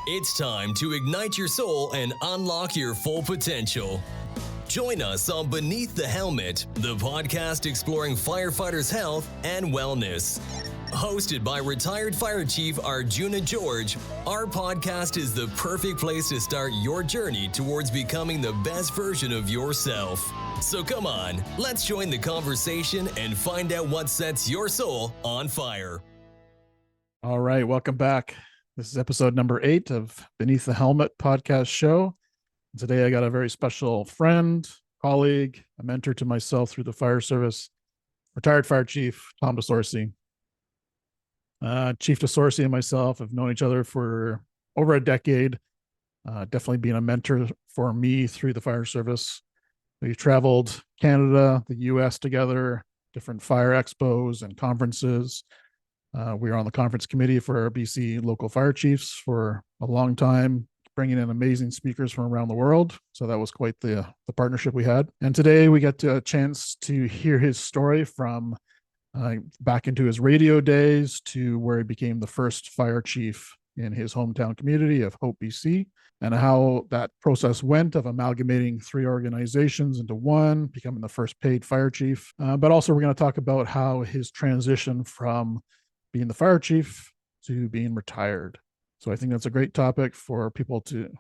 It's time to ignite your soul and unlock your full potential. Join us on Beneath the Helmet, the podcast exploring firefighters' health and wellness. Hosted by retired Fire Chief Arjuna George, our podcast is the perfect place to start your journey towards becoming the best version of yourself. So come on, let's join the conversation and find out what sets your soul on fire. All right, welcome back. This is episode number 8 of Beneath the Helmet podcast show. Today I got a very special friend, colleague, a mentor to myself through the fire service, retired Fire Chief Tom DeSorcy. Chief DeSorcy and myself have known each other for over a decade, definitely being a mentor for me through the fire service. We've traveled Canada, the US together, different fire expos and conferences. We were on the conference committee for our BC local fire chiefs for a long time, bringing in amazing speakers from around the world. So that was quite the partnership we had. And today we get a chance to hear his story from back into his radio days to where he became the first fire chief in his hometown community of Hope, BC, and how that process went of amalgamating 3 organizations into one, becoming the first paid fire chief. But also we're going to talk about how his transition from being the fire chief to being retired. So I think that's a great topic for people to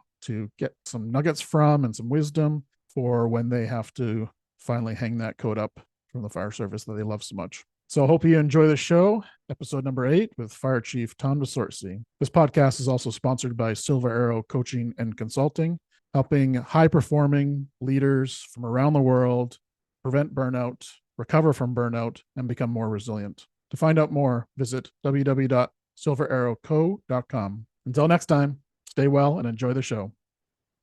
get some nuggets from and some wisdom for when they have to finally hang that coat up from the fire service that they love so much. So I hope you enjoy the show, episode number 8 with Fire Chief Tom DeSorcy. This podcast is also sponsored by Silver Arrow Coaching and Consulting, helping high-performing leaders from around the world prevent burnout, recover from burnout, and become more resilient. To find out more, visit www.silverarrowco.com. Until next time, stay well and enjoy the show.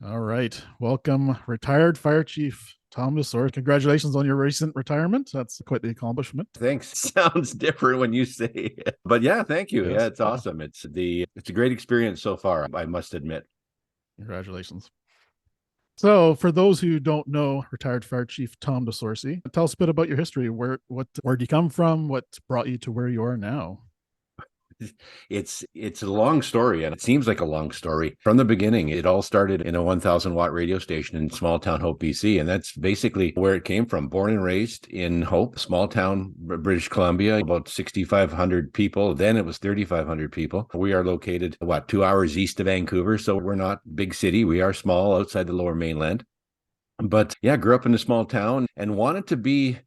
All right. Welcome, retired Fire Chief Tom DeSorcy. Congratulations on your recent retirement. That's quite the accomplishment. Thanks. Sounds different when you say it. But yeah, thank you. Yes. Yeah, it's awesome. It's a great experience so far, I must admit. Congratulations. So for those who don't know retired Fire Chief Tom DeSorcy, tell us a bit about your history. Where'd you come from? What brought you to where you are now? It's a long story, and it seems like a long story. From the beginning, it all started in a 1,000-watt radio station in small town Hope, BC, and that's basically where it came from. Born and raised in Hope, small town, British Columbia, about 6,500 people. Then it was 3,500 people. We are located, 2 hours east of Vancouver, so we're not big city. We are small outside the Lower Mainland. But yeah, grew up in a small town and wanted to be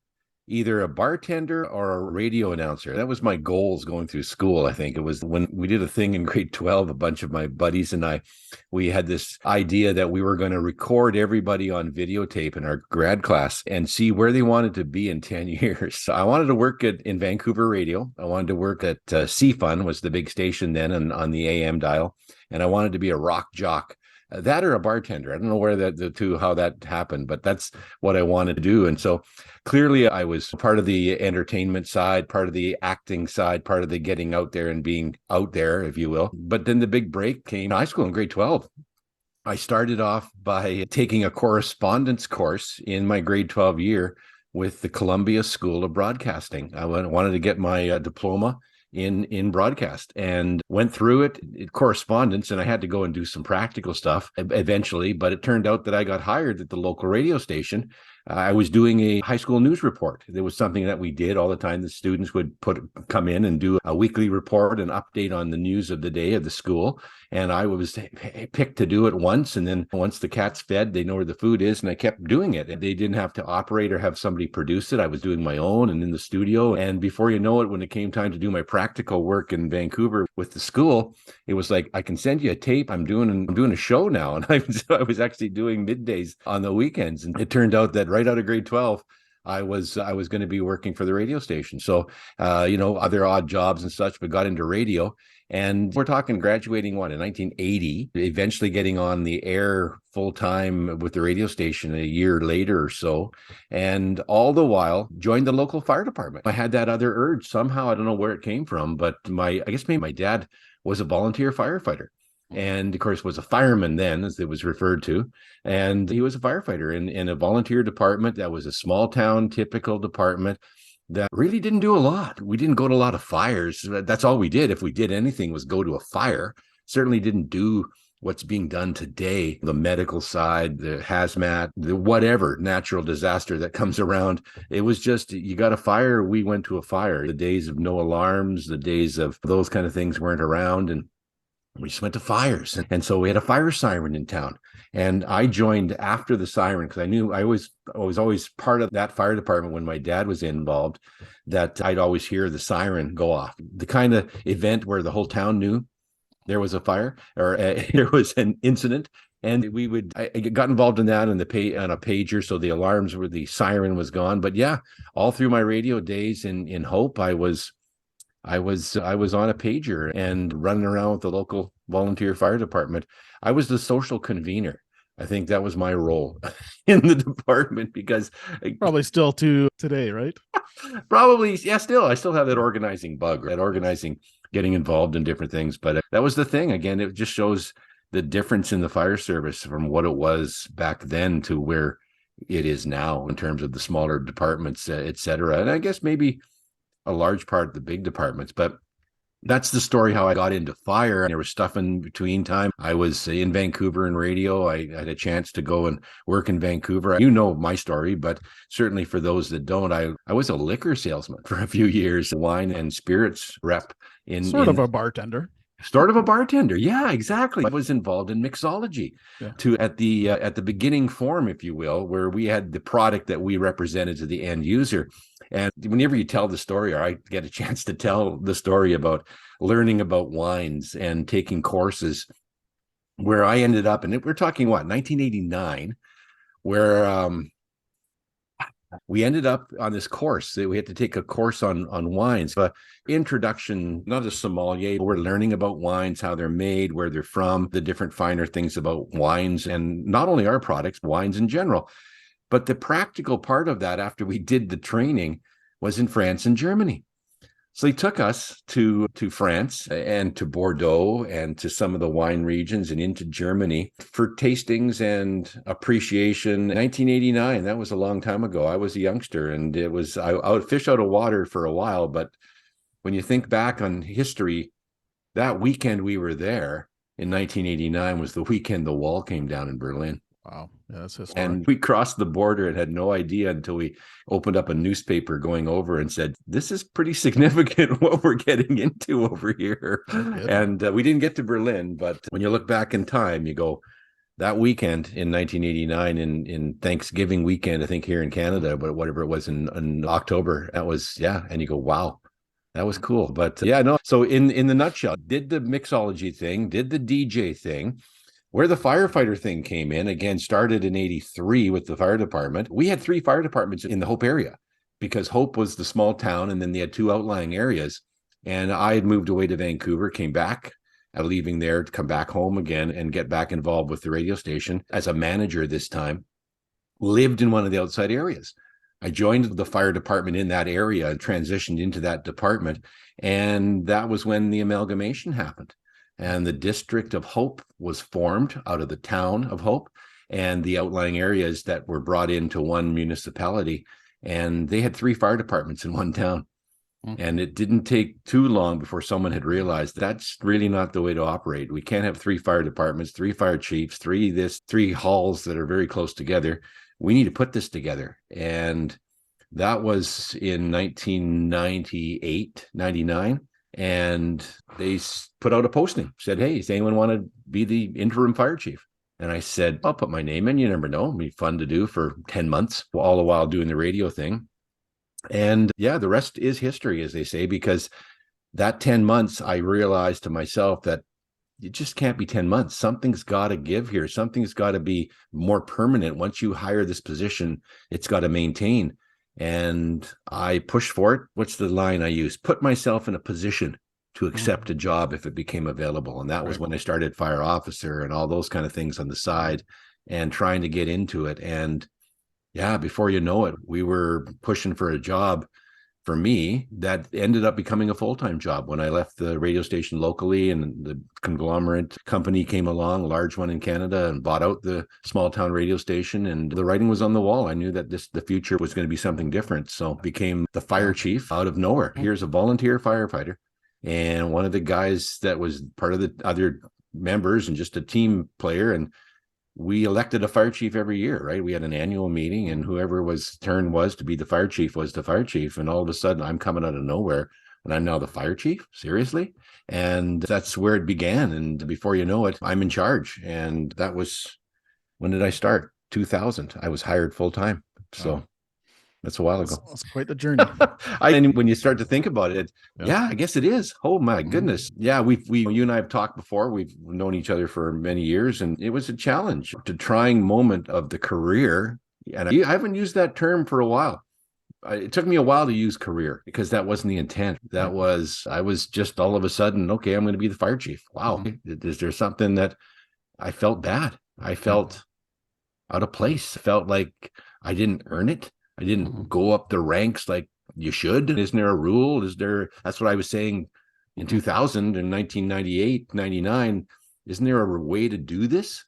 either a bartender or a radio announcer. That was my goals going through school. I think it was when we did a thing in grade 12, a bunch of my buddies and we had this idea that we were going to record everybody on videotape in our grad class and see where they wanted to be in 10 years. So I wanted to work in Vancouver radio. I wanted to work at CFUN, was the big station then on the AM dial. And I wanted to be a rock jock. That or a bartender. I don't know where how that happened, but that's what I wanted to do. And so clearly I was part of the entertainment side, part of the acting side, part of the getting out there and being out there, if you will. But then the big break came in high school in grade 12. I started off by taking a correspondence course in my grade 12 year with the Columbia School of Broadcasting. I wanted to get my diploma in broadcast and went through it correspondence, and I had to go and do some practical stuff eventually, but it turned out that I got hired at the local radio station. I was doing a high school news report. There was something that we did all the time. The students would come in and do a weekly report and update on the news of the day of the school. And I was picked to do it once. And then once the cat's fed, they know where the food is. And I kept doing it. They didn't have to operate or have somebody produce it. I was doing my own and in the studio. And before you know it, when it came time to do my practical work in Vancouver with the school, it was like, I can send you a tape. I'm doing a show now. And I was actually doing middays on the weekends. And it turned out that right out of grade 12, I was going to be working for the radio station. So, other odd jobs and such, but got into radio. And we're talking graduating in 1980, eventually getting on the air full time with the radio station a year later or so. And all the while joined the local fire department. I had that other urge somehow. I don't know where it came from, but I guess maybe my dad was a volunteer firefighter. And of course was a fireman then, as it was referred to. And he was a firefighter in a volunteer department that was a small town, typical department. that really didn't do a lot. We didn't go to a lot of fires. That's all we did. If we did anything was go to a fire. Certainly didn't do what's being done today, the medical side, the hazmat, the whatever natural disaster that comes around. It was just, you got a fire, we went to a fire. The days of no alarms, the days of those kind of things weren't around. And we just went to fires. And so we had a fire siren in town. And I joined after the siren because I knew I was always part of that fire department when my dad was involved, that I'd always hear the siren go off. The kind of event where the whole town knew there was a fire or there was an incident. And I got involved in that on a pager. So the alarms were, the siren was gone. But yeah, all through my radio days in Hope, I was on a pager and running around with the local volunteer fire department. I was the social convener. I think that was my role in the department, because probably still to today, right? Probably, yeah. I still have that organizing bug, that organizing, getting involved in different things. But that was the thing. Again, it just shows the difference in the fire service from what it was back then to where it is now in terms of the smaller departments, et cetera. And I guess maybe a large part of the big departments, but that's the story how I got into fire. And there was stuff in between time. I was in Vancouver in radio. I had a chance to go and work in Vancouver. You know my story, but certainly for those that don't, I was a liquor salesman for a few years, wine and spirits rep sort of a bartender. Sort of a bartender. Yeah, exactly. I was involved in mixology at the beginning form, if you will, where we had the product that we represented to the end user. And whenever you tell the story, or I get a chance to tell the story about learning about wines and taking courses, where I ended up, and we're talking 1989, where we ended up on this course that we had to take a course on wines, but introduction, not a sommelier. We're learning about wines, how they're made, where they're from, the different finer things about wines, and not only our products, wines in general. But the practical part of that, after we did the training, was in France and Germany. So they took us to France and to Bordeaux and to some of the wine regions and into Germany for tastings and appreciation. 1989, that was a long time ago. I was a youngster, and I would fish out of water for a while. But when you think back on history, that weekend we were there in 1989 was the weekend the wall came down in Berlin. Wow. Yeah, that's historic. And we crossed the border and had no idea until we opened up a newspaper going over and said, this is pretty significant what we're getting into over here. And we didn't get to Berlin, but when you look back in time, you go, that weekend in 1989 in Thanksgiving weekend, I think here in Canada, but whatever it was in October, that was, and you go, wow, that was cool. But so in the nutshell, did the mixology thing, did the DJ thing. Where the firefighter thing came in, again, started in 83 with the fire department. We had 3 fire departments in the Hope area because Hope was the small town, and then they had 2 outlying areas. And I had moved away to Vancouver, came back, leaving there to come back home again and get back involved with the radio station as a manager this time. Lived in one of the outside areas. I joined the fire department in that area and transitioned into that department. And that was when the amalgamation happened. And the District of Hope was formed out of the town of Hope and the outlying areas that were brought into one municipality. And they had 3 fire departments in one town. Mm-hmm. And it didn't take too long before someone had realized that's really not the way to operate. We can't have 3 fire departments, 3 fire chiefs, 3 halls that are very close together. We need to put this together. And that was in 1998, 99. And they put out a posting, said, hey, does anyone want to be the interim fire chief? And I said, I'll put my name in. You never know. It'd be fun to do for 10 months, all the while doing the radio thing. And the rest is history, as they say, because that 10 months, I realized to myself that it just can't be 10 months. Something's got to give here. Something's got to be more permanent. Once you hire this position, it's got to maintain. And I pushed for it. What's the line I use? Put myself in a position to accept a job if it became available. And that was when I started fire officer and all those kind of things on the side and trying to get into it. And before you know it, we were pushing for a job for me, that ended up becoming a full-time job when I left the radio station locally, and the conglomerate company came along, a large one in Canada, and bought out the small town radio station. And the writing was on the wall. I knew that the future was going to be something different. So became the fire chief out of nowhere. Here's a volunteer firefighter. And one of the guys that was part of the other members and just a team player. And we elected a fire chief every year, right? We had an annual meeting, and whoever was turn was to be the fire chief was the fire chief. And all of a sudden I'm coming out of nowhere and I'm now the fire chief. Seriously? And that's where it began. And before you know it, I'm in charge. And that was, when did I start? 2000. I was hired full time. So wow. That's a while ago. That's quite the journey. And when you start to think about it, yeah, I guess it is. Oh my goodness. Yeah, you and I have talked before. We've known each other for many years, and it was a challenge, a trying moment of the career. And I haven't used that term for a while. It took me a while to use career because that wasn't the intent. I was just all of a sudden, okay, I'm going to be the fire chief. Wow. Is there something that I felt bad? I felt out of place. I felt like I didn't earn it. I didn't go up the ranks like you should. Isn't there a rule? That's what I was saying in 2000 and 1998, 99. Isn't there a way to do this?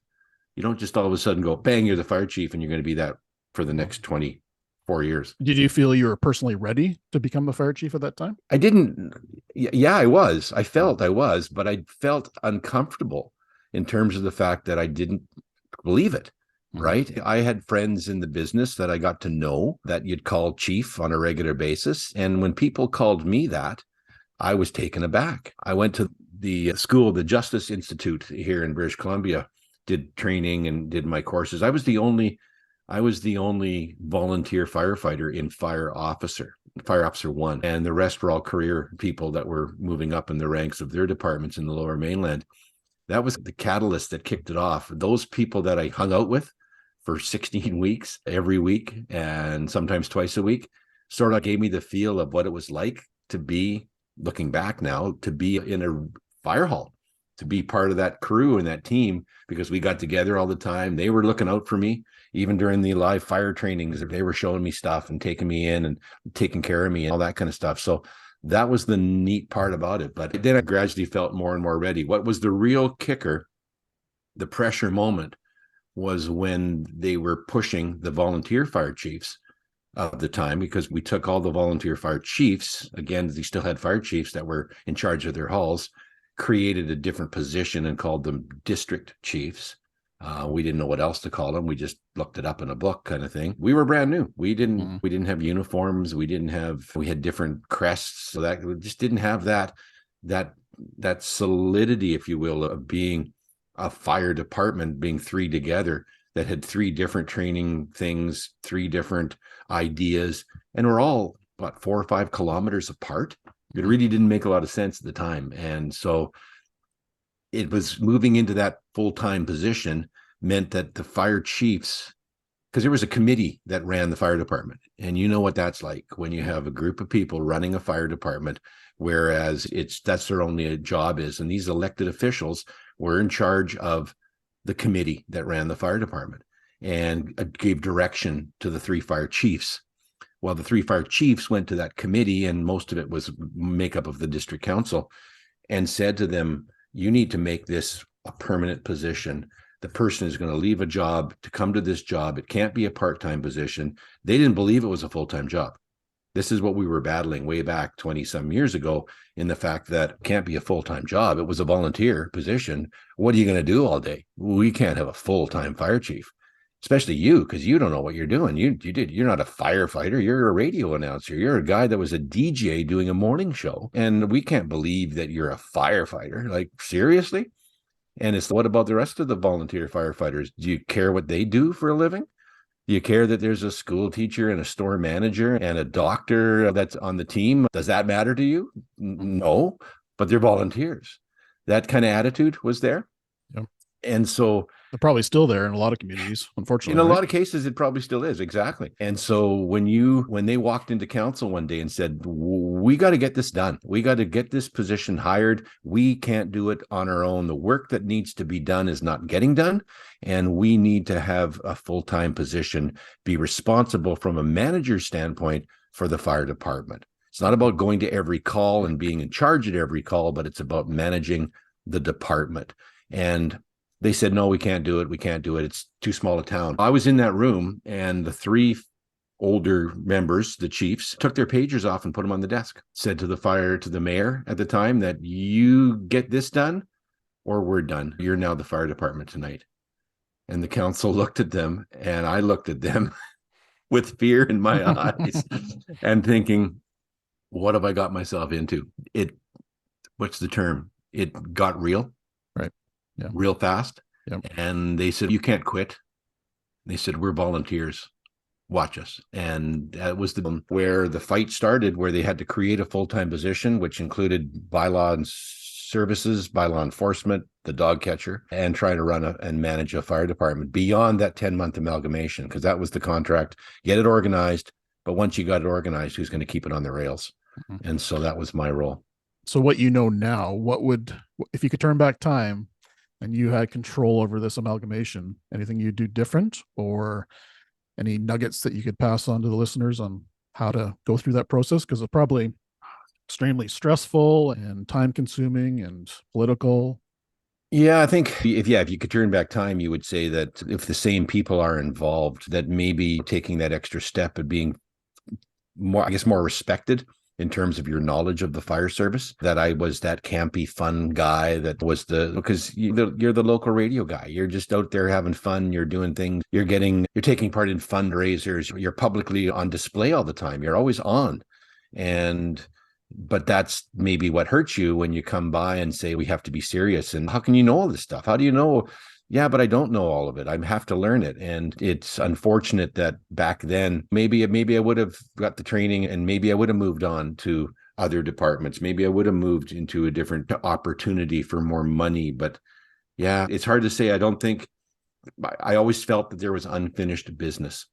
You don't just all of a sudden go, bang, you're the fire chief and you're going to be that for the next 24 years. Did you feel you were personally ready to become the fire chief at that time? I didn't. Yeah, I was. I felt I was, but I felt uncomfortable in terms of the fact that I didn't believe it. Right. I had friends in the business that I got to know that you'd call chief on a regular basis. And when people called me that, I was taken aback. I went to the school, the Justice Institute here in British Columbia, did training and did my courses. I was the only volunteer firefighter in Fire Officer 1. And the rest were all career people that were moving up in the ranks of their departments in the Lower Mainland. That was the catalyst that kicked it off. Those people that I hung out with for 16 weeks, every week, and sometimes twice a week, sort of gave me the feel of what it was like to be, looking back now, to be in a fire hall, to be part of that crew and that team, because we got together all the time. They were looking out for me, even during the live fire trainings. They were showing me stuff and taking me in and taking care of me and all that kind of stuff. So that was the neat part about it. But then I gradually felt more and more ready. What was the real kicker, the pressure moment, was when they were pushing the volunteer fire chiefs of the time, because we took all the volunteer fire chiefs, again, they still had fire chiefs that were in charge of their halls, created a different position and called them district chiefs. We didn't know what else to call them. We just looked it up in a book, kind of thing. We were brand new. We didn't have uniforms. We had different crests. So that we just didn't have that solidity, if you will, of being a fire department, being three together that had three different training things, three different ideas. And we're all, 4 or 5 kilometers apart. It really didn't make a lot of sense at the time. And so it was moving into that full-time position meant that the fire chiefs, because there was a committee that ran the fire department. And you know what that's like when you have a group of people running a fire department, whereas that's their only job is. And these elected officials were in charge of the committee that ran the fire department and gave direction to the 3 fire chiefs. Well, the 3 fire chiefs went to that committee, and most of it was makeup of the district council, and said to them, you need to make this a permanent position. The person is going to leave a job to come to this job. It can't be a part-time position. They didn't believe it was a full-time job. This is what we were battling way back 20 some years ago, in the fact that it can't be a full-time job. It was a volunteer position. What are you going to do all day? We can't have a full-time fire chief, especially you, because you don't know what you're doing. You're not a firefighter. You're a radio announcer. You're a guy that was a DJ doing a morning show. And we can't believe that you're a firefighter. Like, seriously? And it's, what about the rest of the volunteer firefighters? Do you care what they do for a living? Do you care that there's a school teacher and a store manager and a doctor that's on the team? Does that matter to you? No, but they're volunteers. That kind of attitude was there. Yeah. And so they're probably still there in a lot of communities, unfortunately. In a lot of cases, it probably still is. Exactly. And so when they walked into council one day and said, we got to get this done. We got to get this position hired. We can't do it on our own. The work that needs to be done is not getting done. And we need to have a full-time position, be responsible from a manager's standpoint for the fire department. It's not about going to every call and being in charge at every call, but it's about managing the department. And they said, no, we can't do it. We can't do it. It's too small a town. I was in that room, and the three older members, the chiefs, took their pagers off and put them on the desk, said to the mayor at the time that you get this done or we're done. You're now the fire department tonight. And the council looked at them, and I looked at them with fear in my eyes and thinking, what have I got myself into? What's the term? It got real. Right. Yeah. Real fast. Yep. And they said, you can't quit. They said, we're volunteers. Watch us. And that was where the fight started, where they had to create a full-time position, which included bylaw and services, bylaw enforcement, the dog catcher, and try to run and manage a fire department beyond that 10-month amalgamation, because that was the contract. Get it organized. But once you got it organized, who's going to keep it on the rails? Mm-hmm. And so that was my role. So what you know now, if you could turn back time and you had control over this amalgamation, anything you'd do different, or any nuggets that you could pass on to the listeners on how to go through that process? Because it's probably extremely stressful and time consuming and political. Yeah, I think if you could turn back time, you would say that if the same people are involved, that maybe taking that extra step of being more respected in terms of your knowledge of the fire service, that I was that campy, fun guy that was because you're the local radio guy. You're just out there having fun. You're doing things. You're taking part in fundraisers. You're publicly on display all the time. You're always on. But that's maybe what hurts you when you come by and say, we have to be serious. And how can you know all this stuff? How do you know? Yeah, but I don't know all of it. I have to learn it. And it's unfortunate that back then, maybe I would have got the training, and maybe I would have moved on to other departments. Maybe I would have moved into a different opportunity for more money. But yeah, it's hard to say. I always felt that there was unfinished business.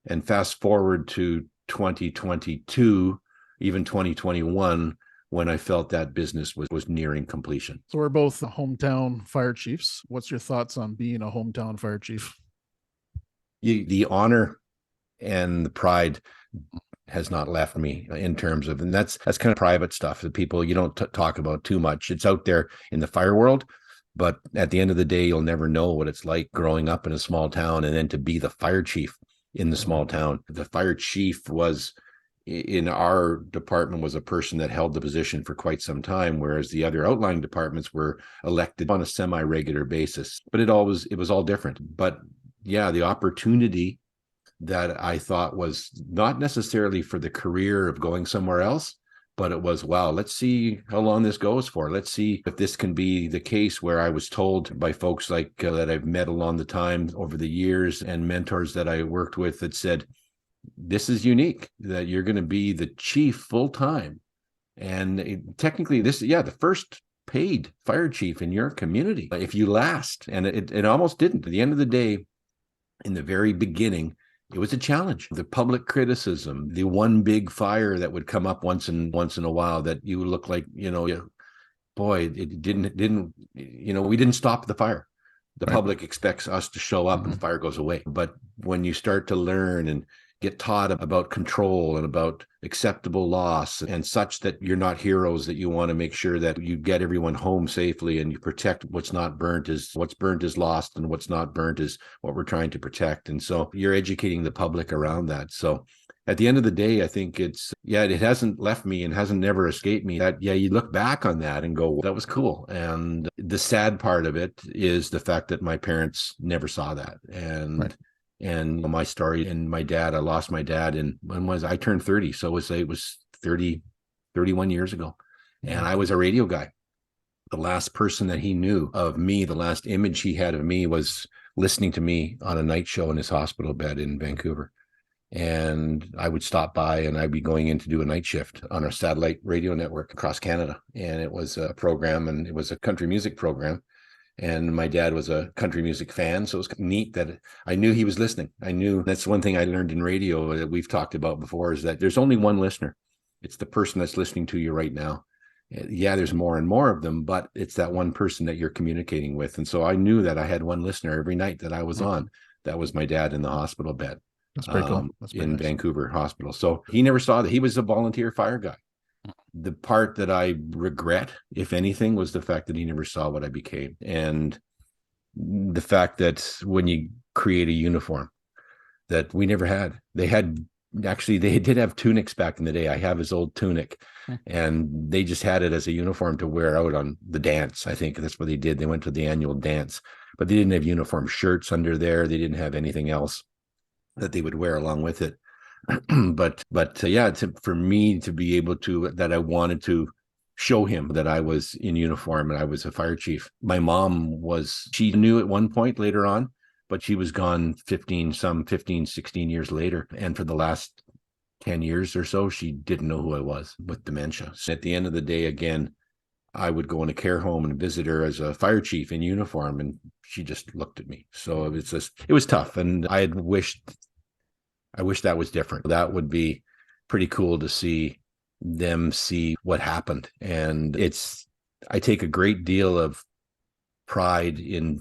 And fast forward to 2022, even 2021, when I felt that business was nearing completion. So we're both hometown fire chiefs. What's your thoughts on being a hometown fire chief? The honor and the pride has not left me in terms of, and that's kind of private stuff that people, you don't talk about too much. It's out there in the fire world, but at the end of the day, you'll never know what it's like growing up in a small town and then to be the fire chief in the small town. The fire chief in our department was a person that held the position for quite some time, whereas the other outlying departments were elected on a semi-regular basis. But it was all different. But yeah, the opportunity that I thought was not necessarily for the career of going somewhere else, but it was, wow, let's see how long this goes for. Let's see if this can be the case, where I was told by folks like that I've met along the time over the years, and mentors that I worked with, that said, this is unique, that you're going to be the chief full time. And technically the first paid fire chief in your community, if you last. And it almost didn't. At the end of the day, in the very beginning, it was a challenge. The public criticism, the one big fire that would come up once in a while, that you look like, boy, it didn't, we didn't stop the fire. The right. Public expects us to show up and the fire goes away. But when you start to learn and get taught about control and about acceptable loss and such, that you're not heroes, that you want to make sure that you get everyone home safely and you protect what's burnt is lost, and what's not burnt is what we're trying to protect. And so you're educating the public around that. So at the end of the day, I think it hasn't left me and hasn't never escaped me that, you look back on that and go, well, that was cool. And the sad part of it is the fact that my parents never saw that. And right. And my story, and I lost my dad I turned 30. So it was 31 years ago. And I was a radio guy. The last person that he knew of me, the last image he had of me, was listening to me on a night show in his hospital bed in Vancouver. And I would stop by, and I'd be going in to do a night shift on our satellite radio network across Canada. And it was a program, and it was a country music program. And my dad was a country music fan. So it was neat that I knew he was listening. I knew that's one thing I learned in radio that we've talked about before, is that there's only one listener. It's the person that's listening to you right now. Yeah, there's more and more of them, but it's that one person that you're communicating with. And so I knew that I had one listener every night that I was on. That was my dad in the hospital bed. That's pretty cool. That's pretty in nice. Vancouver Hospital. So he never saw that. He was a volunteer fire guy. The part that I regret, if anything, was the fact that he never saw what I became. And the fact that when you create a uniform that we never had, they did have tunics back in the day. I have his old tunic, and they just had it as a uniform to wear out on the dance. I think that's what they did. They went to the annual dance, but they didn't have uniform shirts under there. They didn't have anything else that they would wear along with it. For me to be able to, that I wanted to show him that I was in uniform and I was a fire chief. My mom she knew at one point later on, but she was gone 15, 16 years later. And for the last 10 years or so, she didn't know who I was with dementia. So at the end of the day, again, I would go in a care home and visit her as a fire chief in uniform, and she just looked at me. So it was tough. And I wish that was different. That would be pretty cool to see them see what happened. And I take a great deal of pride in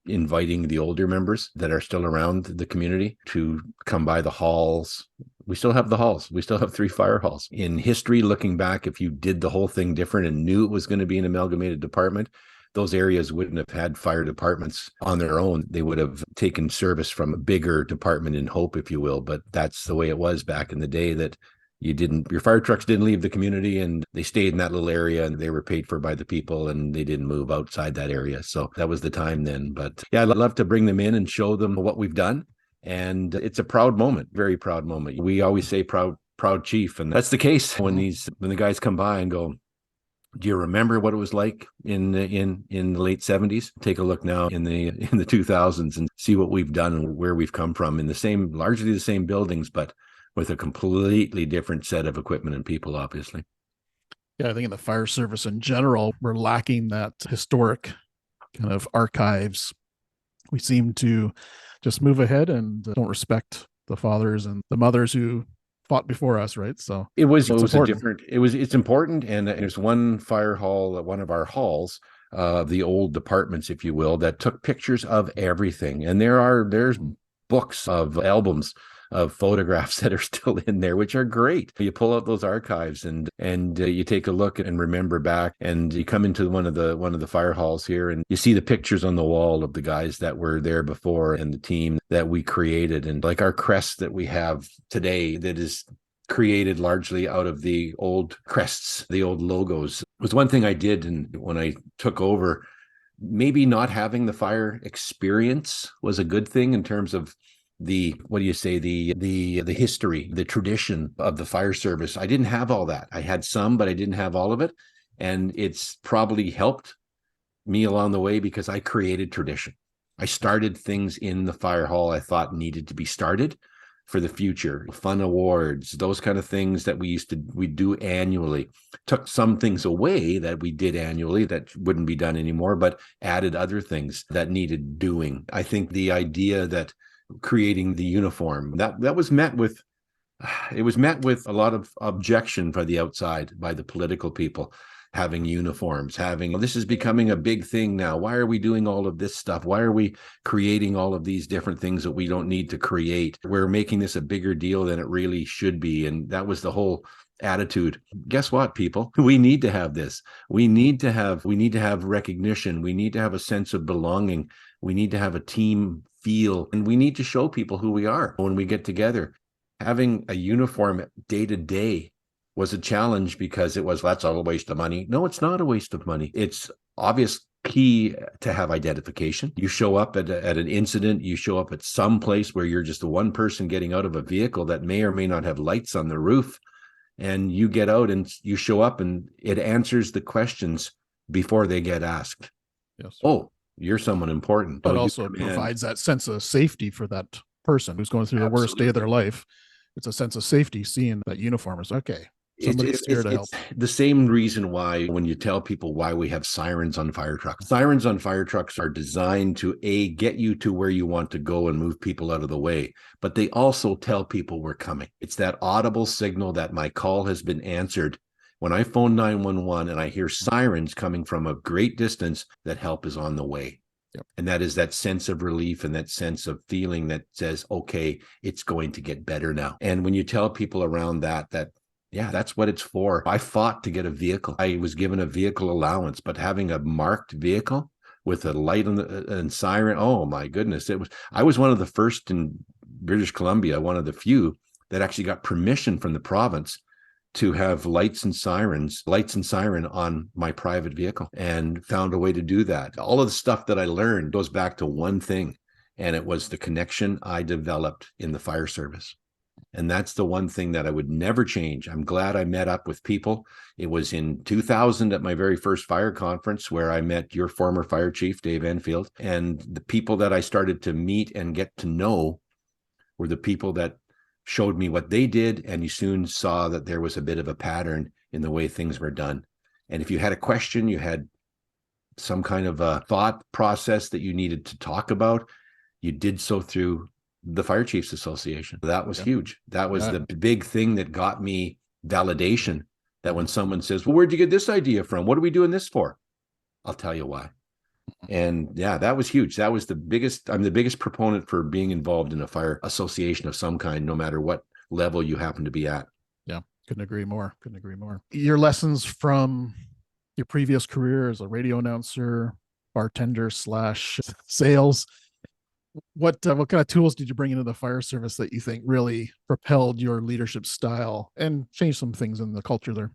inviting the older members that are still around the community to come by the halls. We still have the halls. We still have 3 fire halls. In history, looking back, if you did the whole thing different and knew it was going to be an amalgamated department, those areas wouldn't have had fire departments on their own. They would have taken service from a bigger department in Hope, if you will. But that's the way it was back in the day, that your fire trucks didn't leave the community, and they stayed in that little area, and they were paid for by the people, and they didn't move outside that area. So that was the time then. But yeah, I'd love to bring them in and show them what we've done. And it's a proud moment, very proud moment. We always say proud chief. And that's the case when the guys come by and go, do you remember what it was like in the late 70s? Take a look now in the 2000s and see what we've done and where we've come from in largely the same buildings, but with a completely different set of equipment and people, obviously. Yeah, I think in the fire service in general, we're lacking that historic kind of archives. We seem to just move ahead and don't respect the fathers and the mothers who fought before us, right? So it's important. And there's one fire hall at one of our halls, the old departments, if you will, that took pictures of everything. And there's books of albums of photographs that are still in there, which are great. You pull out those archives and you take a look and remember back, and you come into one of the fire halls here, and you see the pictures on the wall of the guys that were there before and the team that we created. And like our crest that we have today, that is created largely out of the old crests, the old logos, was one thing I did. And when I took over, maybe not having the fire experience was a good thing in terms of the history, the tradition of the fire service. I didn't have all that. I had some, but I didn't have all of it. And it's probably helped me along the way because I created tradition. I started things in the fire hall I thought needed to be started for the future. Fun awards, those kind of things that we do annually. Took some things away that we did annually that wouldn't be done anymore, but added other things that needed doing. I think the idea that creating the uniform, that was met with a lot of objection by the outside, by the political people. Having uniforms, this is becoming a big thing now. Why are we doing all of this stuff? Why are we creating all of these different things that we don't need to create? We're making this a bigger deal than it really should be. And that was the whole attitude. Guess what, people? We need to have this. We need to have recognition. We need to have a sense of belonging. We need to have a team feel, and we need to show people who we are when we get together. Having a uniform day to day was a challenge because that's all a waste of money. No, it's not a waste of money. It's obvious key to have identification. You show up at an incident, you show up at some place where you're just the one person getting out of a vehicle that may or may not have lights on the roof, and you get out and you show up and it answers the questions before they get asked. Yes. Oh, you're someone important. But also provides that sense of safety for that person who's going through the worst day of their life. It's a sense of safety seeing that uniform is okay. Somebody's here to help. The same reason why when you tell people why we have sirens on fire trucks. Sirens on fire trucks are designed to get you to where you want to go and move people out of the way. But they also tell people we're coming. It's that audible signal that my call has been answered. When I phone 911 and I hear sirens coming from a great distance, that help is on the way. Yep. And that is that sense of relief and that sense of feeling that says, okay, it's going to get better now. And when you tell people around that, yeah, that's what it's for. I fought to get a vehicle. I was given a vehicle allowance, but having a marked vehicle with a light and siren, oh my goodness. I was one of the first in British Columbia, one of the few that actually got permission from the province to have lights and siren on my private vehicle, and found a way to do that. All of the stuff that I learned goes back to one thing, and it was the connection I developed in the fire service. And that's the one thing that I would never change. I'm glad I met up with people. It was in 2000 at my very first fire conference where I met your former fire chief, Dave Enfield. And the people that I started to meet and get to know were the people that showed me what they did, and you soon saw that there was a bit of a pattern in the way things were done. And if you had a question, you had some kind of a thought process that you needed to talk about, you did so through the Fire Chiefs Association. That was huge. That was the big thing that got me validation, that when someone says, well, where'd you get this idea from? What are we doing this for? I'll tell you why. And yeah, that was huge. That was I'm the biggest proponent for being involved in a fire association of some kind, no matter what level you happen to be at. Yeah, couldn't agree more. Your lessons from your previous career as a radio announcer, bartender / sales, what kind of tools did you bring into the fire service that you think really propelled your leadership style and changed some things in the culture there?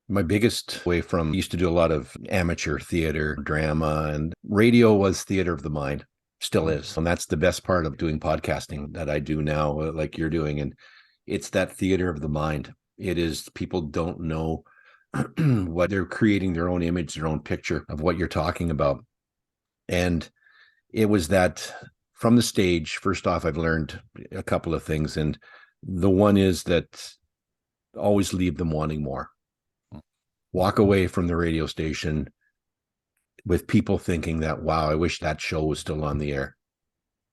My biggest way from used to do a lot of amateur theater, drama, and radio was theater of the mind, still is. And that's the best part of doing podcasting that I do now, like you're doing. And it's that theater of the mind. It is, people don't know what they're creating, their own image, their own picture of what you're talking about. And it was that from the stage, first off, I've learned a couple of things. And the one is that always leave them wanting more. Walk away from the radio station with people thinking that, wow, I wish that show was still on the air.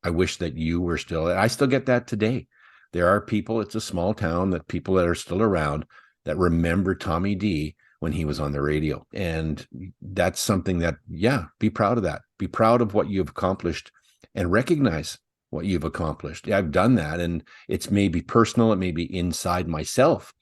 I wish that you were still, I still get that today. There are people, it's a small town, that people that are still around that remember Tommy D when he was on the radio. And that's something that, yeah, be proud of that. Be proud of what you've accomplished and recognize what you've accomplished. Yeah, I've done that. And it's maybe personal, it may be inside myself,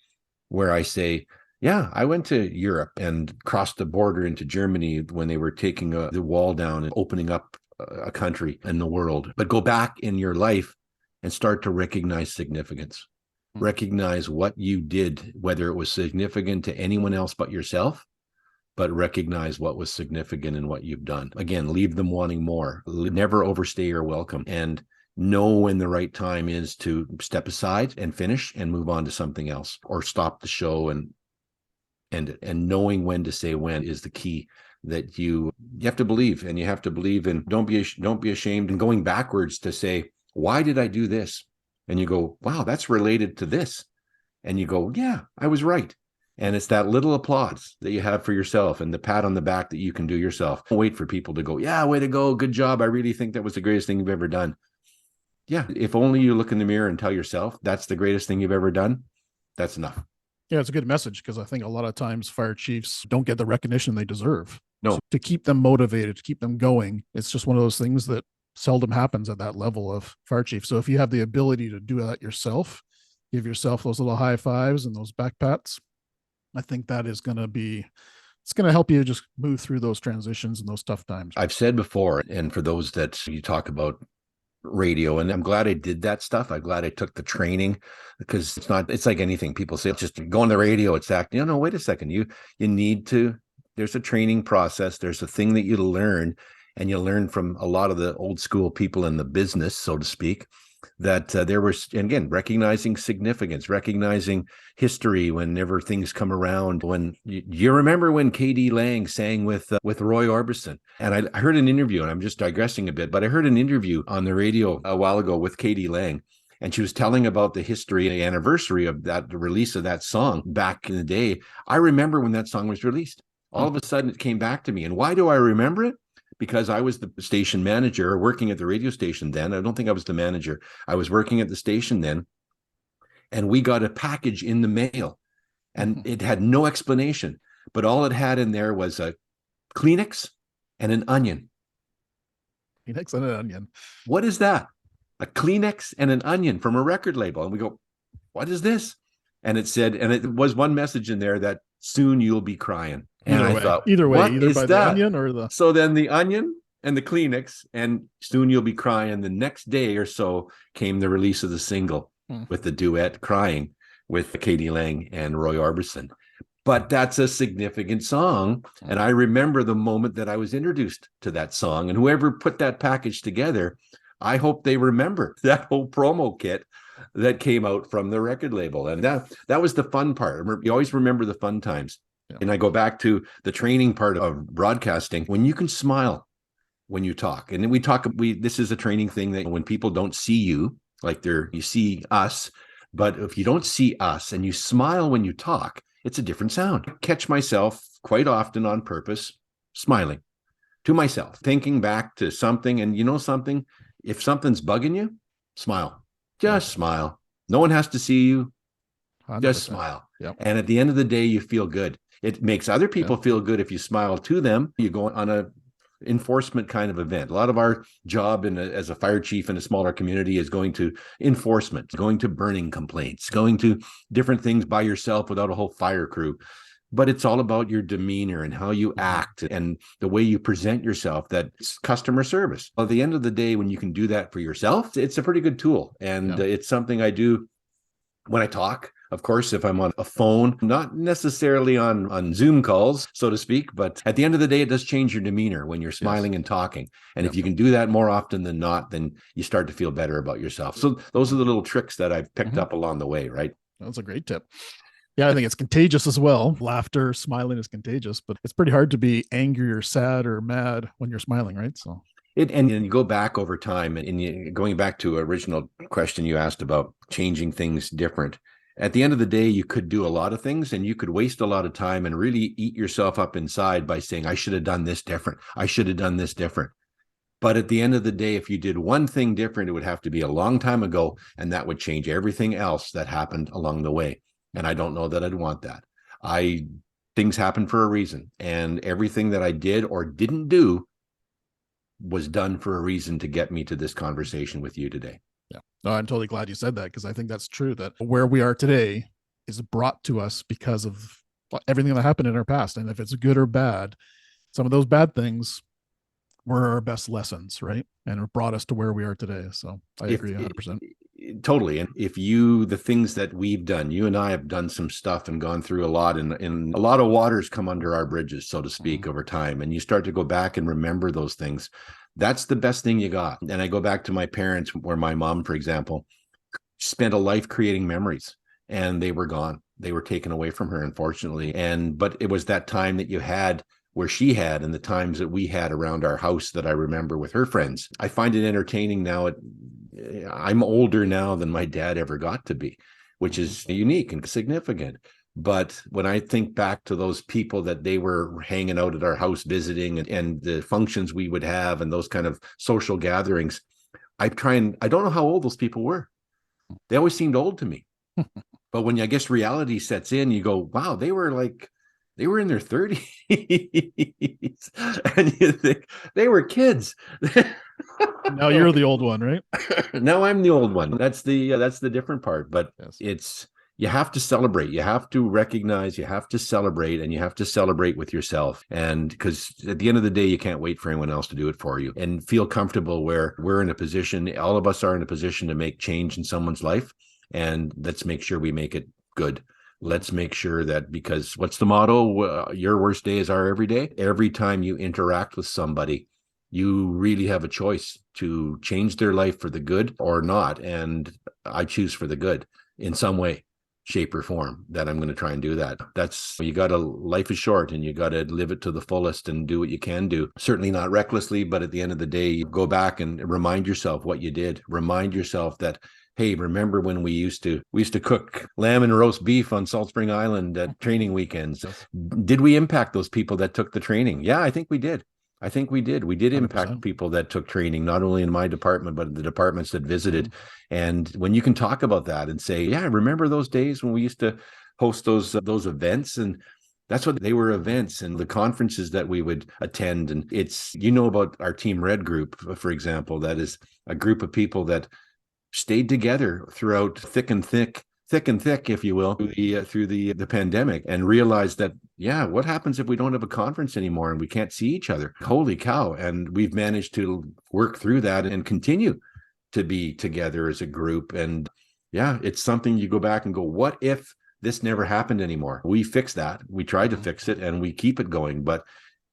where I say, yeah, I went to Europe and crossed the border into Germany when they were taking the wall down and opening up a country in the world. But go back in your life and start to recognize significance. Recognize what you did, whether it was significant to anyone else but yourself, but recognize what was significant in what you've done. Again, leave them wanting more. Never overstay your welcome, and know when the right time is to step aside and finish and move on to something else, or stop the show. And knowing when to say when is the key. That you have to believe, and you have to believe in, don't be ashamed and going backwards to say, why did I do this? And you go, wow, that's related to this. And you go, yeah, I was right. And it's that little applause that you have for yourself and the pat on the back that you can do yourself. Don't wait for people to go, yeah, way to go, good job, I really think that was the greatest thing you've ever done. Yeah, if only you look in the mirror and tell yourself that's the greatest thing you've ever done, that's enough. Yeah, it's a good message, because I think a lot of times fire chiefs don't get the recognition they deserve. No. So to keep them motivated, to keep them going, it's just one of those things that seldom happens at that level of fire chief. So if you have the ability to do that yourself, give yourself those little high fives and those back pats, I think that is going to help you just move through those transitions and those tough times. I've said before, and for those that you talk about radio, and I'm glad I did that stuff. I'm glad I took the training, because it's like anything. People say, just go on the radio, it's acting. No, wait a second. You need to, there's a training process. There's a thing that you learn, and you learn from a lot of the old school people in the business, so to speak, that there was, and again, recognizing significance, recognizing history whenever things come around. When you remember when K.D. Lang sang with Roy Orbison, and I heard an interview, and I'm just digressing a bit, but I heard an interview on the radio a while ago with K.D. Lang, and she was telling about the history and the anniversary of the release of that song back in the day. I remember when that song was released. All of a sudden it came back to me. And why do I remember it? Because I was the station manager working at the radio station then. I don't think I was the manager. I was working at the station then. And we got a package in the mail, and it had no explanation, but all it had in there was a Kleenex and an onion. Kleenex and an onion. What is that? A Kleenex and an onion from a record label. And we go, what is this? And it said, and it was one message in there that soon you'll be crying. And I thought, either what either is by that? the onion or the. So then the onion and the Kleenex, and soon you'll be crying. The next day or so came the release of the single with the duet Crying with Katie Lang and Roy Orbison. But that's a significant song. And I remember the moment that I was introduced to that song, and whoever put that package together, I hope they remember that whole promo kit that came out from the record label. And that was the fun part. You always remember the fun times. Yeah. And I go back to the training part of broadcasting. When you can smile when you talk, and then this is a training thing that when people don't see you, like you see us, but if you don't see us and you smile when you talk, it's a different sound. I catch myself quite often on purpose, smiling to myself, thinking back to something. And you know something, if something's bugging you, smile. Just smile. No one has to see you. 100%. Just smile. Yep. And at the end of the day, you feel good. It makes other people feel good if you smile to them. You go on a enforcement kind of event. A lot of our job as a fire chief in a smaller community is going to enforcement, going to burning complaints, going to different things by yourself without a whole fire crew. But it's all about your demeanor and how you act and the way you present yourself. That's customer service. At the end of the day, when you can do that for yourself, it's a pretty good tool. And it's something I do when I talk. Of course, if I'm on a phone, not necessarily on Zoom calls, so to speak, but at the end of the day, it does change your demeanor when you're smiling and talking. And if you can do that more often than not, then you start to feel better about yourself. So those are the little tricks that I've picked up along the way, right? That's a great tip. Yeah, I think it's contagious as well. Laughter, smiling is contagious, but it's pretty hard to be angry or sad or mad when you're smiling, right? So. And you go back over time, and going back to original question you asked about changing things different. At the end of the day, you could do a lot of things, and you could waste a lot of time and really eat yourself up inside by saying, I should have done this different. I should have done this different. But at the end of the day, if you did one thing different, it would have to be a long time ago, and that would change everything else that happened along the way. And I don't know that I'd want that. Things happen for a reason, and everything that I did or didn't do was done for a reason to get me to this conversation with you today. Yeah, no, I'm totally glad you said that, because I think that's true, that where we are today is brought to us because of everything that happened in our past. And if it's good or bad, some of those bad things were our best lessons, right? And it brought us to where we are today. So I agree 100%. Totally. And the things that we've done, you and I have done some stuff and gone through a lot, and a lot of waters come under our bridges, so to speak, over time. And you start to go back and remember those things. That's the best thing you got. And I go back to my parents, where my mom, for example, spent a life creating memories, and they were gone. They were taken away from her, unfortunately. But it was that time that you had where she had, and the times that we had around our house that I remember with her friends. I find it entertaining now. I'm older now than my dad ever got to be, which is unique and significant. But when I think back to those people that they were hanging out at our house visiting, and the functions we would have and those kind of social gatherings, I don't know how old those people were. They always seemed old to me. But when I guess reality sets in, you go, wow, they were in their 30s. And you think they were kids. Now you're the old one, right? Now I'm the old one. That's the different part. But you have to celebrate. You have to recognize, you have to celebrate, and you have to celebrate with yourself. And because at the end of the day, you can't wait for anyone else to do it for you, and feel comfortable where we're in a position, all of us are in a position to make change in someone's life. And let's make sure we make it good. Let's make sure that, because what's the motto? Your worst day is our every day. Every time you interact with somebody, you really have a choice to change their life for the good or not. And I choose for the good in some way, shape, or form, that I'm going to try and do that. Life is short, and you got to live it to the fullest and do what you can do. Certainly not recklessly, but at the end of the day, you go back and remind yourself what you did. Remind yourself that, hey, remember when we used to cook lamb and roast beef on Salt Spring Island at training weekends? Did we impact those people that took the training? Yeah, I think we did. We did 100%. Impact people that took training, not only in my department, but the departments that visited. And when you can talk about that and say, yeah, remember those days when we used to host those events, and That's what they were, events and the conferences that we would attend. And it's, about our Team Red group, for example, that is a group of people that stayed together throughout thick and thick, if you will, through the pandemic, and realized that, what happens if we don't have a conference anymore and we can't see each other? Holy cow. And we've managed to work through that and continue to be together as a group. And it's something you go back and go, what if this never happened anymore? We fixed that. We tried to fix it and we keep it going. But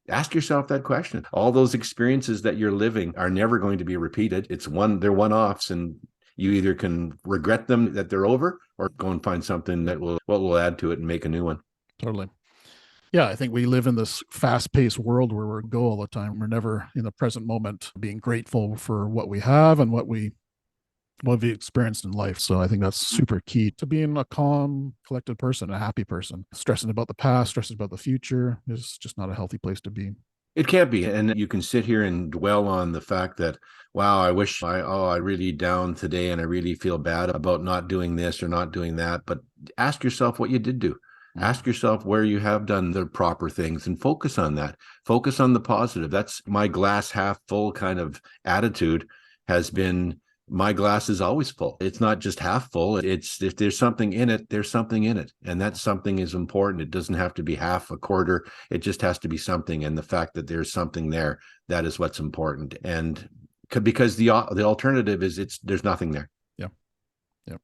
ask yourself that question. All those experiences that you're living are never going to be repeated. They're one-offs, and you either can regret them that they're over, or go and find something that will add to it and make a new one. Totally. Yeah, I think we live in this fast-paced world where we're go all the time. We're never in the present moment being grateful for what we have and what we've experienced in life. So I think that's super key to being a calm, collected person, a happy person. Stressing about the past, stressing about the future is just not a healthy place to be. It can't be. And you can sit here and dwell on the fact that, wow, I wish I really down today and I really feel bad about not doing this or not doing that. But ask yourself what you did do. Ask yourself where you have done the proper things and focus on that. Focus on the positive. That's my glass half full kind of attitude. Has been, my glass is always full. It's not just half full. It's, if there's something in it, there's something in it. And that something is important. It doesn't have to be half, a quarter. It just has to be something. And the fact that there's something there, that is what's important. And because the alternative is there's nothing there. Yeah. Yeah.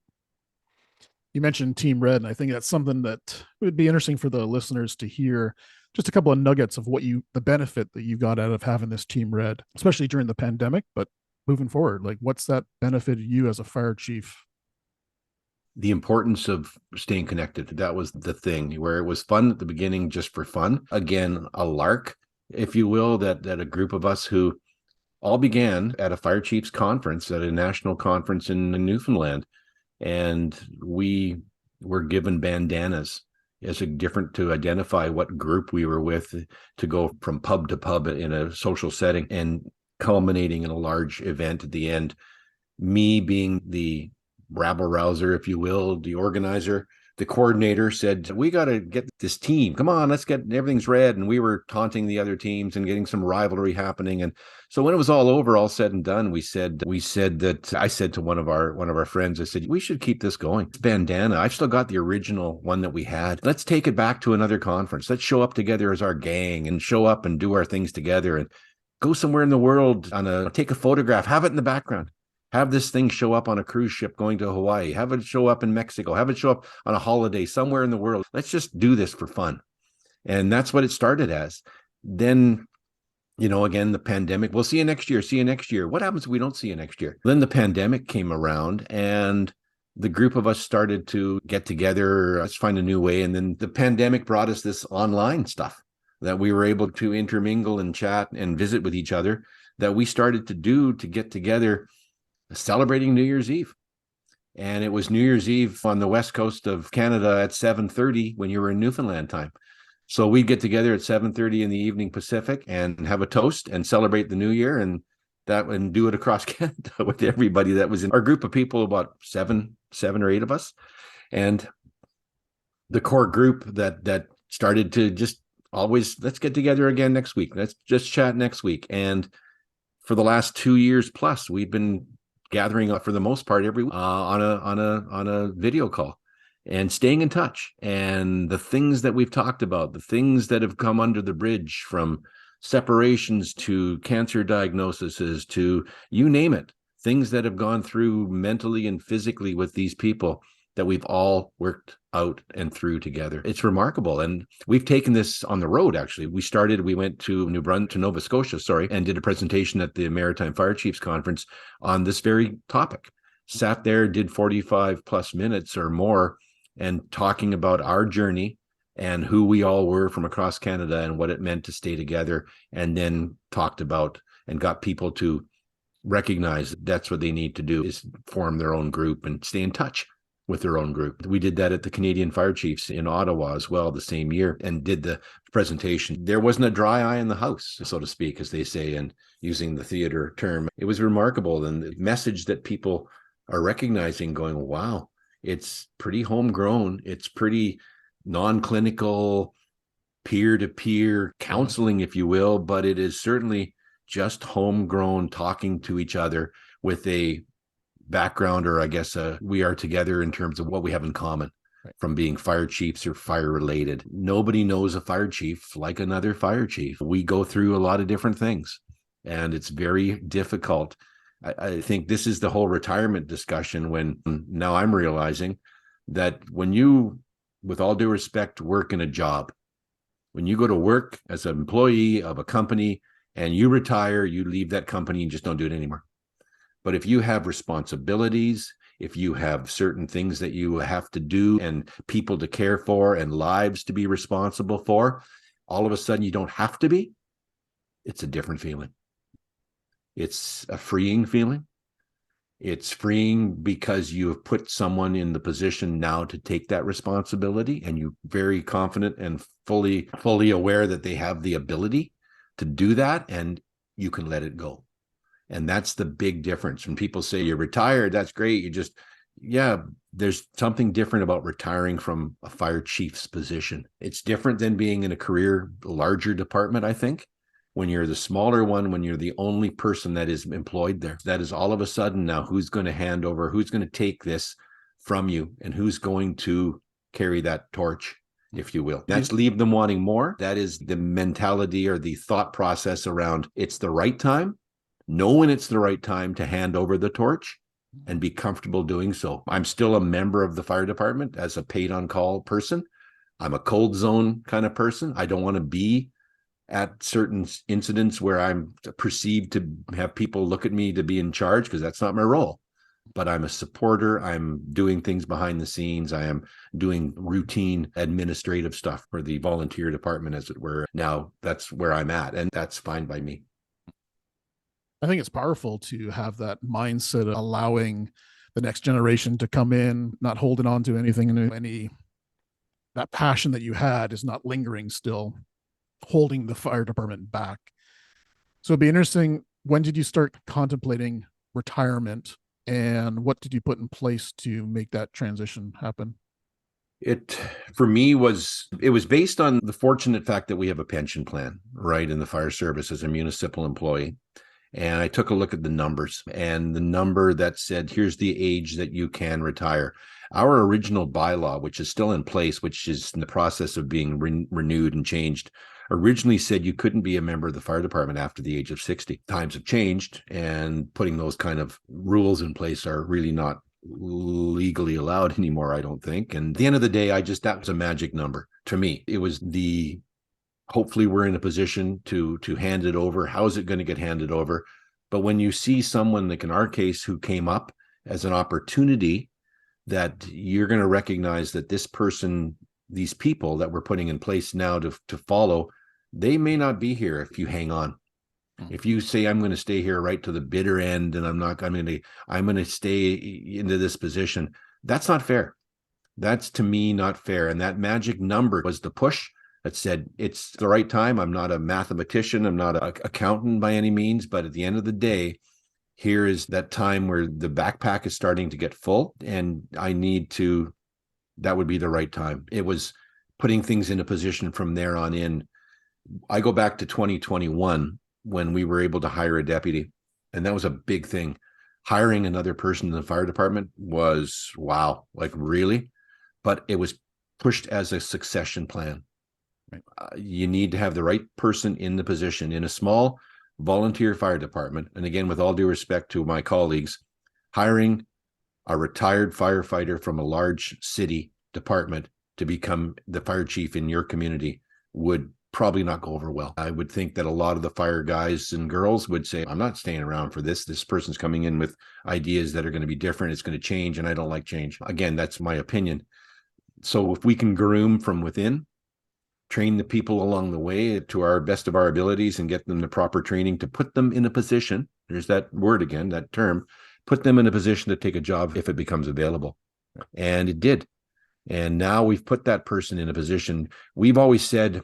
You mentioned Team Red, and I think that's something that would be interesting for the listeners to hear. Just a couple of nuggets of the benefit that you got out of having this Team Red, especially during the pandemic, but moving forward, like what's that benefited you as a fire chief? The importance of staying connected. That was the thing, where it was fun at the beginning, just for fun. Again, a lark, if you will, that a group of us who all began at a fire chiefs conference, at a national conference in Newfoundland. And we were given bandanas as a different to identify what group we were with, to go from pub to pub in a social setting and culminating in a large event at the end. Me being the rabble rouser, if you will, the organizer, the coordinator, said, we got to get this team. Come on, let's get, everything's red. And we were taunting the other teams and getting some rivalry happening. And so when it was all over, all said and done, I said to one of our friends, I said, we should keep this going. It's bandana. I've still got the original one that we had. Let's take it back to another conference. Let's show up together as our gang and show up and do our things together and go somewhere in the world take a photograph, have it in the background. Have this thing show up on a cruise ship going to Hawaii. Have it show up in Mexico. Have it show up on a holiday somewhere in the world. Let's just do this for fun. And that's what it started as. Then, again, the pandemic. We'll see you next year. See you next year. What happens if we don't see you next year? Then the pandemic came around and the group of us started to get together. Let's find a new way. And then the pandemic brought us this online stuff that we were able to intermingle and chat and visit with each other, that we started to do to get together, celebrating New Year's Eve. And it was New Year's Eve on the west coast of Canada at 7:30 when you were in Newfoundland time. So we'd get together at 7:30 in the evening Pacific and have a toast and celebrate the new year, and do it across Canada with everybody that was in our group of people, about seven or eight of us. And the core group that started to just always, let's get together again next week. Let's just chat next week. And for the last 2 years plus, we've been gathering up for the most part every week on a video call and staying in touch. And the things that we've talked about, the things that have come under the bridge, from separations to cancer diagnoses to you name it, things that have gone through mentally and physically with these people that we've all worked out and through together. It's remarkable. And we've taken this on the road, actually. We went to Nova Scotia, and did a presentation at the Maritime Fire Chiefs Conference on this very topic. Sat there, did 45 plus minutes or more, and talking about our journey and who we all were from across Canada and what it meant to stay together, and then talked about and got people to recognize that's what they need to do, is form their own group and stay in touch with their own group. We did that at the Canadian Fire Chiefs in Ottawa as well the same year, and did the presentation. There wasn't a dry eye in the house, so to speak, as they say, and using the theater term. It was remarkable, and the message that people are recognizing, going, wow, it's pretty homegrown, it's pretty non-clinical, peer-to-peer counseling, if you will, but it is certainly just homegrown, talking to each other with a background, or I guess we are together in terms of what we have in common. Right. From being fire chiefs or fire related. Nobody knows a fire chief like another fire chief. We go through a lot of different things, and it's very difficult. I think this is the whole retirement discussion, when now I'm realizing that when you, with all due respect, work in a job, when you go to work as an employee of a company and you retire, you leave that company and just don't do it anymore. But if you have responsibilities, if you have certain things that you have to do and people to care for and lives to be responsible for, all of a sudden you don't have to be. It's a different feeling. It's a freeing feeling. It's freeing because you have put someone in the position now to take that responsibility, and you're very confident and fully aware that they have the ability to do that, and you can let it go. And that's the big difference. When people say you're retired, that's great. There's something different about retiring from a fire chief's position. It's different than being in a career, larger department, I think. When you're the smaller one, when you're the only person that is employed there, that is all of a sudden now who's going to hand over, who's going to take this from you, and who's going to carry that torch, if you will. That's leave them wanting more. That is the mentality or the thought process around it's the right time. Know when it's the right time to hand over the torch and be comfortable doing so. I'm still a member of the fire department as a paid on call person. I'm a cold zone kind of person. I don't want to be at certain incidents where I'm perceived to have people look at me to be in charge, because that's not my role. But I'm a supporter. I'm doing things behind the scenes. I am doing routine administrative stuff for the volunteer department, as it were. Now that's where I'm at, and that's fine by me. I think it's powerful to have that mindset of allowing the next generation to come in, not holding on to anything, and that passion that you had is not lingering still, holding the fire department back. So it'd be interesting, when did you start contemplating retirement, and what did you put in place to make that transition happen? For me, it was based on the fortunate fact that we have a pension plan, right, in the fire service as a municipal employee. And I took a look at the numbers, and the number that said, here's the age that you can retire. Our original bylaw, which is still in place, which is in the process of being renewed and changed, originally said you couldn't be a member of the fire department after the age of 60. Times have changed, and putting those kind of rules in place are really not legally allowed anymore, I don't think. And at the end of the day, that was a magic number to me. It was hopefully we're in a position to hand it over. How is it going to get handed over? But when you see someone, like in our case, who came up as an opportunity, that you're going to recognize that this person, these people that we're putting in place now to follow, they may not be here if you hang on. If you say, I'm going to stay here right to the bitter end, and I'm going to stay into this position, that's not fair. That's, to me, not fair. And that magic number was the push that said, it's the right time. I'm not a mathematician. I'm not an accountant by any means. But at the end of the day, here is that time where the backpack is starting to get full, and that would be the right time. It was putting things in a position from there on in. I go back to 2021 when we were able to hire a deputy, and that was a big thing. Hiring another person in the fire department was, wow, like really? But it was pushed as a succession plan. Right. You need to have the right person in the position in a small volunteer fire department. And again, with all due respect to my colleagues, hiring a retired firefighter from a large city department to become the fire chief in your community would probably not go over well. I would think that a lot of the fire guys and girls would say, I'm not staying around for this. This person's coming in with ideas that are going to be different. It's going to change, and I don't like change. Again, that's my opinion. So if we can groom from within, train the people along the way to our best of our abilities, and get them the proper training to put them in a position, there's that word again, that term, put them in a position to take a job if it becomes available. And it did. And now we've put that person in a position. We've always said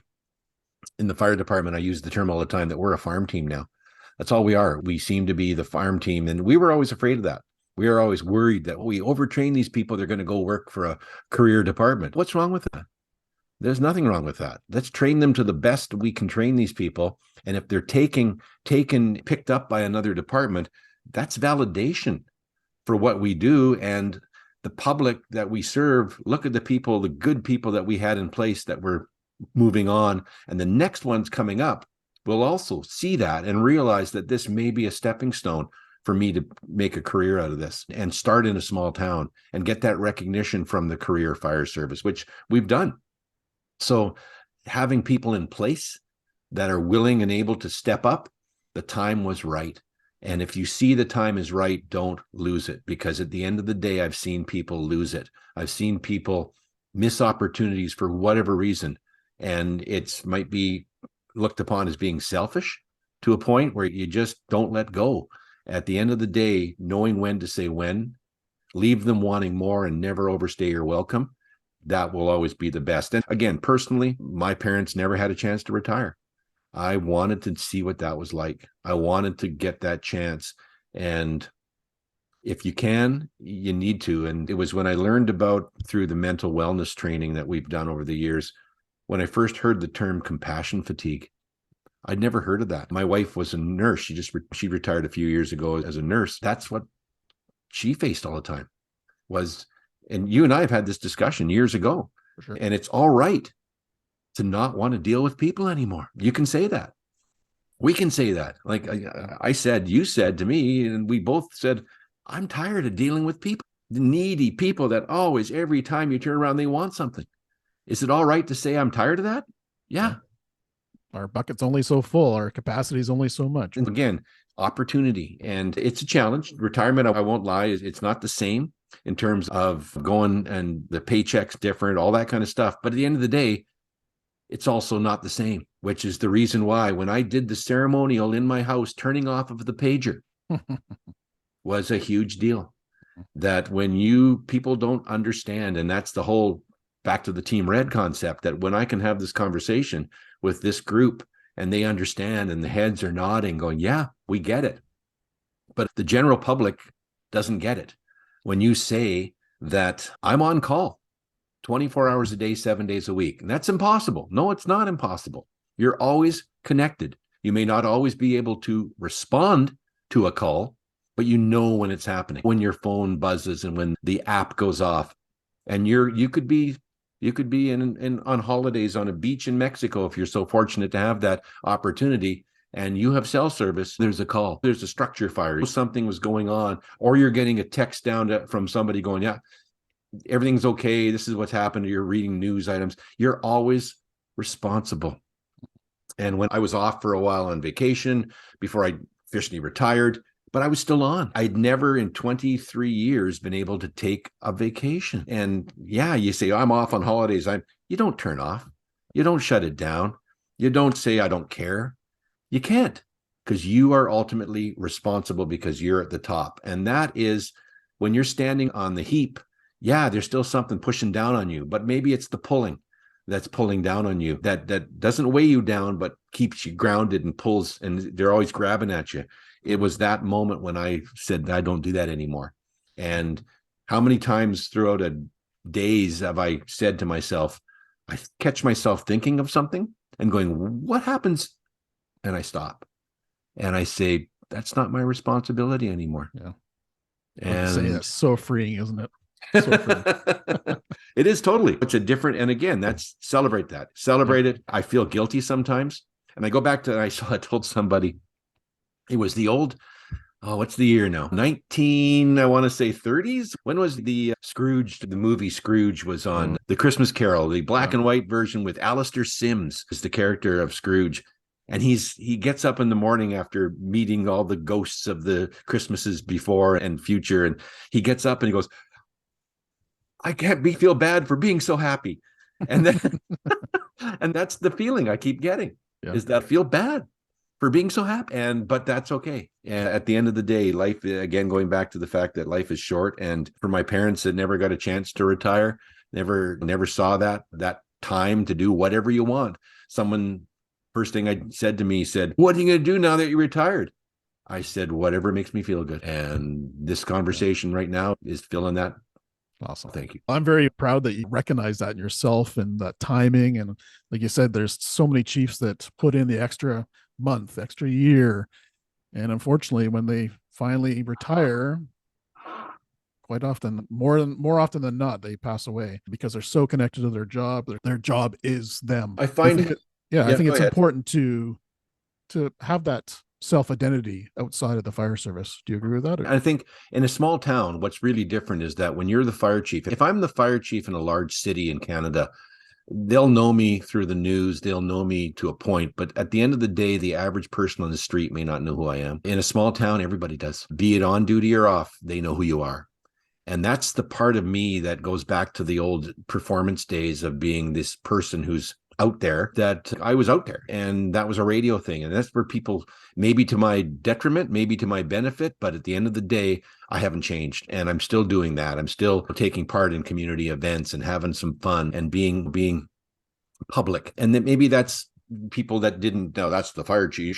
in the fire department, I use the term all the time, that we're a farm team now. That's all we are. We seem to be the farm team. And we were always afraid of that. We were always worried that we overtrain these people, they're going to go work for a career department. What's wrong with that? There's nothing wrong with that. Let's train them to the best we can train these people. And if they're picked up by another department, that's validation for what we do. And the public that we serve, look at the people, the good people that we had in place that were moving on. And the next ones coming up will also see that and realize that this may be a stepping stone for me to make a career out of this and start in a small town and get that recognition from the career fire service, which we've done. So having people in place that are willing and able to step up, the time was right. And if you see the time is right, don't lose it, because at the end of the day, I've seen people lose it. I've seen people miss opportunities for whatever reason. And it might be looked upon as being selfish to a point where you just don't let go. At the end of the day, knowing when to say when, leave them wanting more and never overstay your welcome. That will always be the best. And again, personally, my parents never had a chance to retire. I wanted to see what that was like. I wanted to get that chance. And if you can, you need to. And it was when I learned about, through the mental wellness training that we've done over the years, when I first heard the term compassion fatigue. I'd never heard of that. My wife was a nurse. She retired a few years ago as a nurse. That's what she faced all the time was, and you and I have had this discussion years ago, For sure. and it's all right to not want to deal with people anymore. You can say that. We can say that. Like I said, you said to me, and we both said, I'm tired of dealing with people, the needy people that always, every time you turn around, they want something. Is it all right to say I'm tired of that? Yeah. Our bucket's only so full. Our capacity is only so much. And again, opportunity. And it's a challenge. Retirement, I won't lie, it's not the same in terms of going and the paycheck's different, all that kind of stuff. But at the end of the day, it's also not the same, which is the reason why when I did the ceremonial in my house, turning off of the pager was a huge deal. That when people don't understand, and that's the whole back to the Team Red concept, that when I can have this conversation with this group and they understand and the heads are nodding going, yeah, we get it. But the general public doesn't get it. When you say that I'm on call 24 hours a day, 7 days a week, and that's impossible. No, it's not impossible. You're always connected. You may not always be able to respond to a call, but you know when it's happening, when your phone buzzes and when the app goes off. And you could be on holidays on a beach in Mexico if you're so fortunate to have that opportunity, and you have cell service. There's a call. There's a structure fire. Something was going on, or you're getting a text from somebody going, yeah, everything's okay. This is what's happened. You're reading news items. You're always responsible. And when I was off for a while on vacation before I officially retired, but I was still on. I'd never in 23 years been able to take a vacation. And yeah, you say, I'm off on holidays. You don't turn off. You don't shut it down. You don't say, I don't care. You can't, because you are ultimately responsible because you're at the top. And that is when you're standing on the heap. Yeah, there's still something pushing down on you, but maybe it's the pulling that's pulling down on you that doesn't weigh you down, but keeps you grounded and pulls, and they're always grabbing at you. It was that moment when I said, I don't do that anymore. And how many times throughout a days have I said to myself, I catch myself thinking of something and going, what happens? And I stop and I say, that's not my responsibility anymore. Yeah. And say that's so freeing, isn't it? So freeing. It is totally. It's a different, and again, celebrate it. I feel guilty sometimes. And I go back to, I told somebody, it was the old, what's the year now? 19, I want to say 30s. When was the movie Scrooge was on the Christmas Carol, the black and white version with Alistair Sims is the character of Scrooge. And he gets up in the morning after meeting all the ghosts of the Christmases before and future. And he gets up and he goes, I can't feel bad for being so happy. And then, and that's the feeling I keep getting is that I feel bad for being so happy. But that's okay. And at the end of the day, life, again, going back to the fact that life is short. And for my parents that never got a chance to retire, never saw that time to do whatever you want. First thing I said to me said, what are you going to do now that you're retired? I said, whatever makes me feel good. And this conversation right now is filling that Awesome. Thank you. I'm very proud that you recognize that in yourself and that timing. And like you said, there's so many chiefs that put in the extra month, extra year. And unfortunately, when they finally retire, quite often, more often than not, they pass away because they're so connected to their job. Their job is them. I find, I think go it's ahead. important to have that self-identity outside of the fire service. Do you agree with that? I think in a small town, what's really different is that when you're the fire chief, if I'm the fire chief in a large city in Canada, they'll know me through the news, they'll know me to a point, but at the end of the day, the average person on the street may not know who I am. In a small town, everybody does. Be it on duty or off, they know who you are. And that's the part of me that goes back to the old performance days of being this person who's out there, that I was out there, and that was a radio thing. And that's where people, maybe to my detriment, maybe to my benefit, but at the end of the day, I haven't changed, and I'm still doing that. I'm still taking part in community events and having some fun and being public. And then maybe that's people that didn't know that's the fire chief. You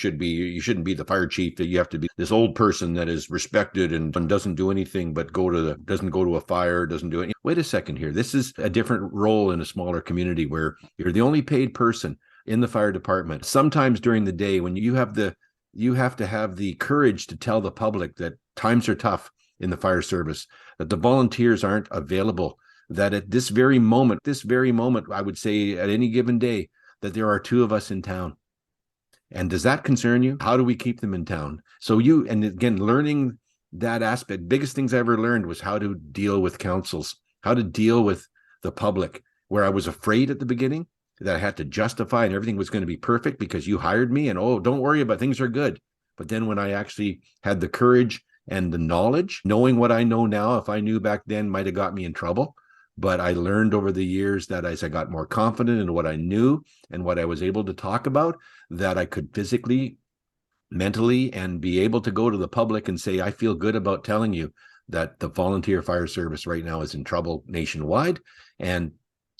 shouldn't be the fire chief, that you have to be this old person that is respected and doesn't do anything but doesn't go to a fire, doesn't do anything. Wait a second here. This is a different role in a smaller community where you're the only paid person in the fire department. Sometimes during the day, when you have to have the courage to tell the public that times are tough in the fire service, that the volunteers aren't available, that at this very moment, I would say at any given day, that there are 2 of us in town. And does that concern you? How do we keep them in town? So and again, learning that aspect, biggest things I ever learned was how to deal with councils, how to deal with the public, where I was afraid at the beginning that I had to justify and everything was going to be perfect because you hired me and, oh, don't worry about things are good. But then when I actually had the courage and the knowledge, knowing what I know now, if I knew back then, might have got me in trouble. But I learned over the years that as I got more confident in what I knew and what I was able to talk about, that I could physically, mentally, and be able to go to the public and say, I feel good about telling you that the volunteer fire service right now is in trouble nationwide. And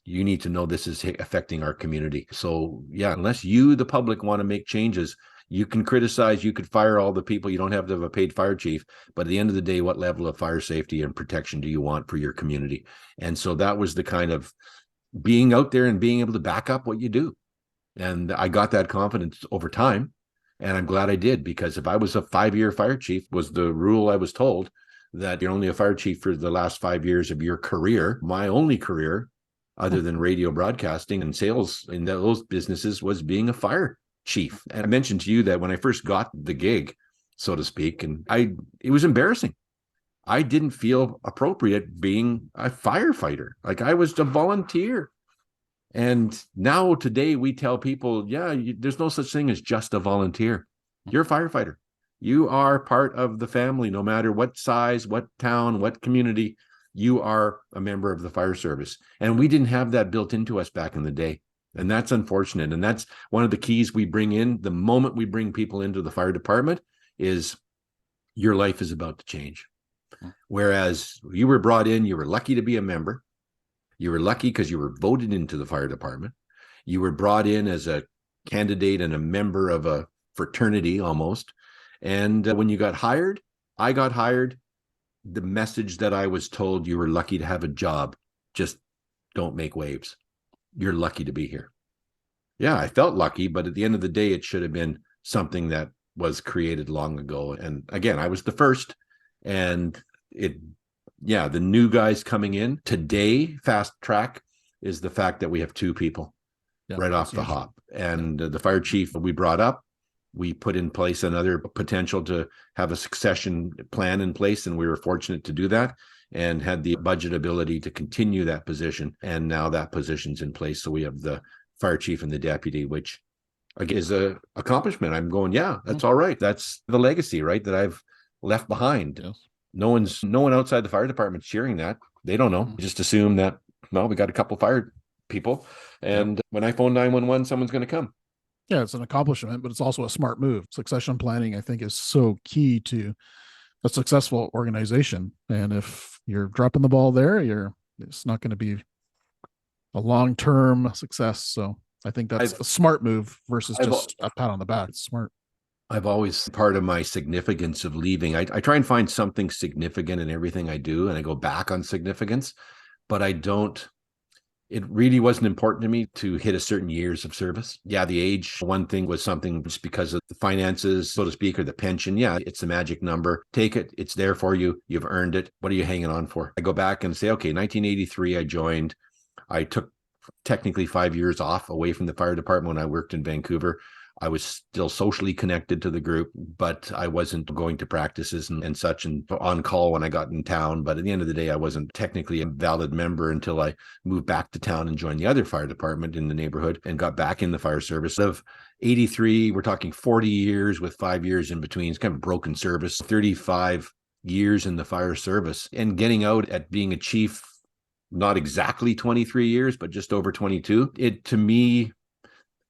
you need to know this is affecting our community. So yeah, unless you, the public, want to make changes, you can criticize, you could fire all the people. You don't have to have a paid fire chief. But at the end of the day, what level of fire safety and protection do you want for your community? And so that was the kind of being out there and being able to back up what you do. And I got that confidence over time. And I'm glad I did, because if I was a 5-year fire chief, was the rule I was told, that you're only a fire chief for the last 5 years of your career. My only career, other than radio broadcasting and sales in those businesses, was being a fire chief. And I mentioned to you that when I first got the gig, so to speak, and it was embarrassing. I didn't feel appropriate being a firefighter. Like, I was a volunteer. And now today we tell people, there's no such thing as just a volunteer. You're a firefighter. You are part of the family, no matter what size, what town, what community. You are a member of the fire service. And we didn't have that built into us back in the day. And that's unfortunate. And that's one of the keys we bring in the moment we bring people into the fire department, is your life is about to change. Whereas you were brought in, you were lucky to be a member. You were lucky because you were voted into the fire department. You were brought in as a candidate and a member of a fraternity almost. And when you got hired, I got hired. The message that I was told, you were lucky to have a job. Just don't make waves. You're lucky to be here. Yeah, I felt lucky, but at the end of the day, it should have been something that was created long ago. And again, I was the first, and the new guys coming in today, fast track, is the fact that we have 2 people right off the hop. And the fire chief we brought up, we put in place another potential to have a succession plan in place. And we were fortunate to do that and had the budget ability to continue that position. And now that position's in place. So we have the fire chief and the deputy, which again is a accomplishment. I'm going, that's all right. That's the legacy, right, that I've left behind. Yes. No one outside the fire department cheering that. They don't know. Just assume that, we got a couple fire people. And when I phone 911, someone's going to come. Yeah, it's an accomplishment, but it's also a smart move. Succession planning, I think, is so key to a successful organization. And if you're dropping the ball there, it's not going to be a long-term success. So I think that's a smart move versus just a pat on the back. It's smart. I've always, part of my significance of leaving, I try and find something significant in everything I do, and I go back on significance, but I don't. It really wasn't important to me to hit a certain years of service. Yeah, the age, one thing was something just because of the finances, so to speak, or the pension. Yeah, it's the magic number. Take it. It's there for you. You've earned it. What are you hanging on for? I go back and say, okay, 1983, I joined. I took technically 5 years off away from the fire department when I worked in Vancouver. I was still socially connected to the group, but I wasn't going to practices and such and on call when I got in town. But at the end of the day, I wasn't technically a valid member until I moved back to town and joined the other fire department in the neighborhood and got back in the fire service. Of 83, we're talking 40 years with 5 years in between. It's kind of broken service, 35 years in the fire service, and getting out at being a chief, not exactly 23 years, but just over 22. It, to me,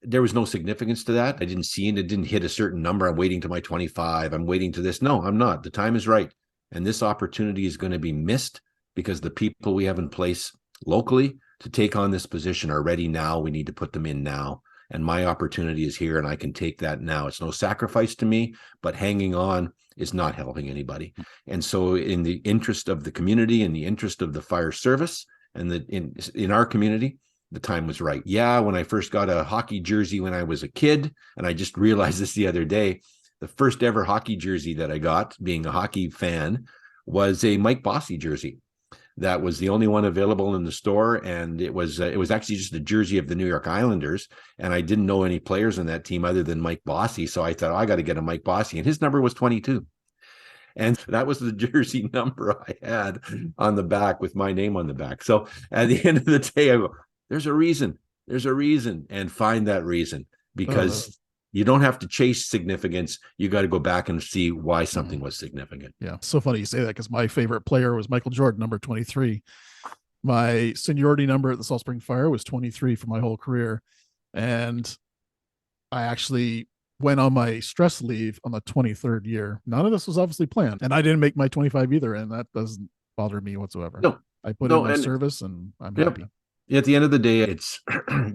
there was no significance to that. I didn't see it. It didn't hit a certain number. I'm waiting to my 25. I'm waiting to this. No, I'm not. The time is right. And this opportunity is going to be missed because the people we have in place locally to take on this position are ready now. We need to put them in now. And my opportunity is here and I can take that now. It's no sacrifice to me, but hanging on is not helping anybody. And so in the interest of the community, in the interest of the fire service and in our community, the time was right. Yeah, when I first got a hockey jersey when I was a kid, and I just realized this the other day, the first ever hockey jersey that I got, being a hockey fan, was a Mike Bossy jersey. That was the only one available in the store, and it was actually just a jersey of the New York Islanders, and I didn't know any players on that team other than Mike Bossy, so I thought, I got to get a Mike Bossy, and his number was 22. And that was the jersey number I had on the back with my name on the back. So at the end of the day, I go, there's a reason, and find that reason, because you don't have to chase significance. You got to go back and see why something was significant. Yeah. So funny you say that, because my favorite player was Michael Jordan, number 23. My seniority number at the Salt Spring Fire was 23 for my whole career. And I actually went on my stress leave on the 23rd year. None of this was obviously planned. And I didn't make my 25 either. And that doesn't bother me whatsoever. No, I put in my service and I'm happy. At the end of the day, it's,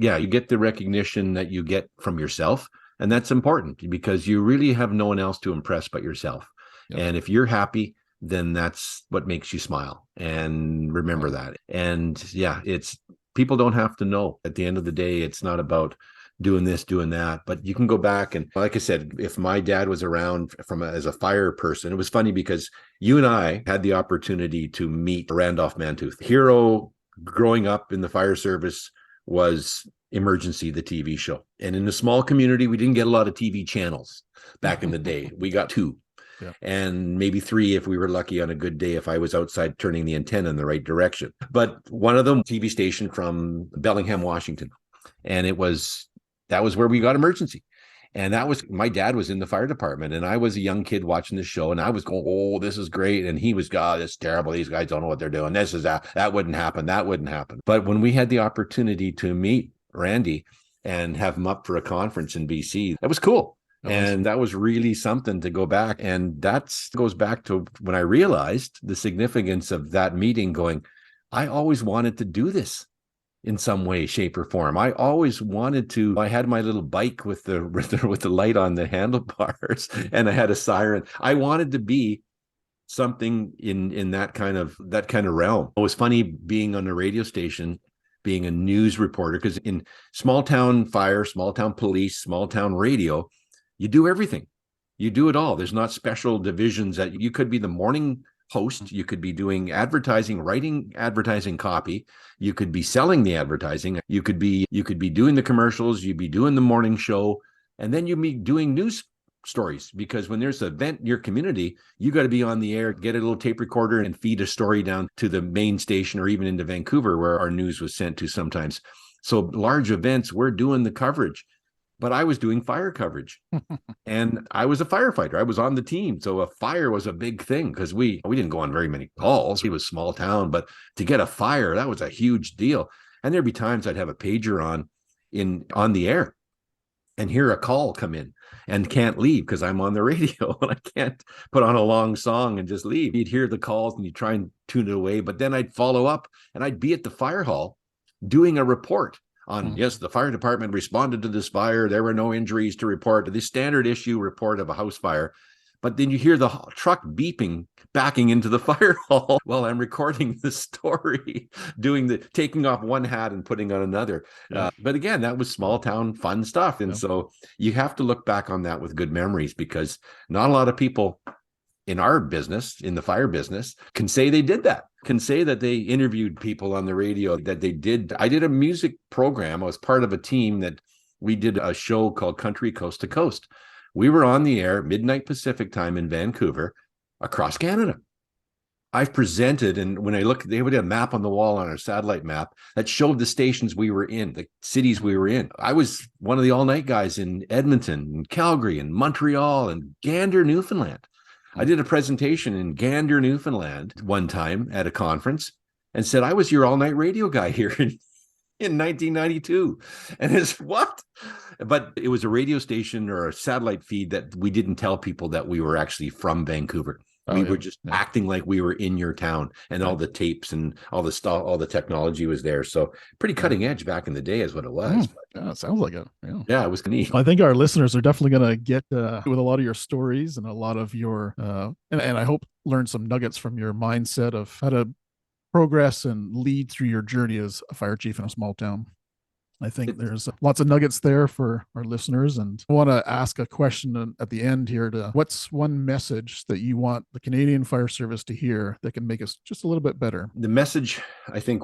yeah, you get the recognition that you get from yourself. And that's important because you really have no one else to impress but yourself. Yep. And if you're happy, then that's what makes you smile. And remember that. And yeah, it's, people don't have to know. At the end of the day, it's not about doing this, doing that, but you can go back. And like I said, if my dad was around as a fire person, it was funny because you and I had the opportunity to meet Randolph Mantooth. Hero growing up in the fire service was Emergency, the TV show. And in a small community, we didn't get a lot of TV channels back in the day. We got 2. Yeah. And maybe 3 if we were lucky on a good day, if I was outside turning the antenna in the right direction. But one of them, TV station from Bellingham, Washington. And that was where we got Emergency. And that was, my dad was in the fire department and I was a young kid watching the show and I was going, oh, this is great. And he was, God, this is terrible. These guys don't know what they're doing. This is that wouldn't happen. That wouldn't happen. But when we had the opportunity to meet Randy and have him up for a conference in BC, that was cool. And that was really something to go back. And that goes back to when I realized the significance of that meeting, going, I always wanted to do this in some way, shape, or form. I always wanted to. I had my little bike with the light on the handlebars, and I had a siren. I wanted to be something in that kind of realm. It was funny being on a radio station, being a news reporter, because in small town fire, small town police, small town radio, you do everything. You do it all. There's not special divisions that you could be the morning host. You could be doing advertising, writing advertising copy. You could be selling the advertising. You could be doing the commercials. You'd be doing the morning show. And then you'd be doing news stories, because when there's an event in your community, you got to be on the air, get a little tape recorder and feed a story down to the main station or even into Vancouver where our news was sent to sometimes. So large events, we're doing the coverage. But I was doing fire coverage and I was a firefighter. I was on the team. So a fire was a big thing because we didn't go on very many calls. It was small town, but to get a fire, that was a huge deal. And there'd be times I'd have a pager on the air and hear a call come in and can't leave because I'm on the radio and I can't put on a long song and just leave. You'd hear the calls and you try and tune it away, but then I'd follow up and I'd be at the fire hall doing a report on, yes, the fire department responded to this fire. There were no injuries to report. The standard issue report of a house fire. But then you hear the truck beeping, backing into the fire hall while I'm recording the story, taking off one hat and putting on another. Yeah. But again, that was small town fun stuff. And so you have to look back on that with good memories, because not a lot of people in our business, in the fire business, can say they did that, can say that they interviewed people on the radio, that they did. I did a music program. I was part of a team that we did a show called Country Coast to Coast. We were on the air midnight Pacific time in Vancouver, across Canada. I've presented, and when I look, they would have a map on the wall on our satellite map that showed the stations we were in, the cities we were in. I was one of the all-night guys in Edmonton, and Calgary, and Montreal, and Gander, Newfoundland. I did a presentation in Gander, Newfoundland one time at a conference and said, I was your all-night radio guy here in 1992. And it's what? But it was a radio station or a satellite feed that we didn't tell people that we were actually from Vancouver. We were just acting like we were in your town, and all the tapes and all the stuff, all the technology was there. So pretty cutting edge back in the day is what it was. Yeah, it sounds like it. Yeah, it was neat. Well, I think our listeners are definitely going to get with a lot of your stories and a lot of your, and I hope learn some nuggets from your mindset of how to progress and lead through your journey as a fire chief in a small town. I think there's lots of nuggets there for our listeners. And I want to ask a question at the end here what's one message that you want the Canadian Fire Service to hear that can make us just a little bit better? The message, I think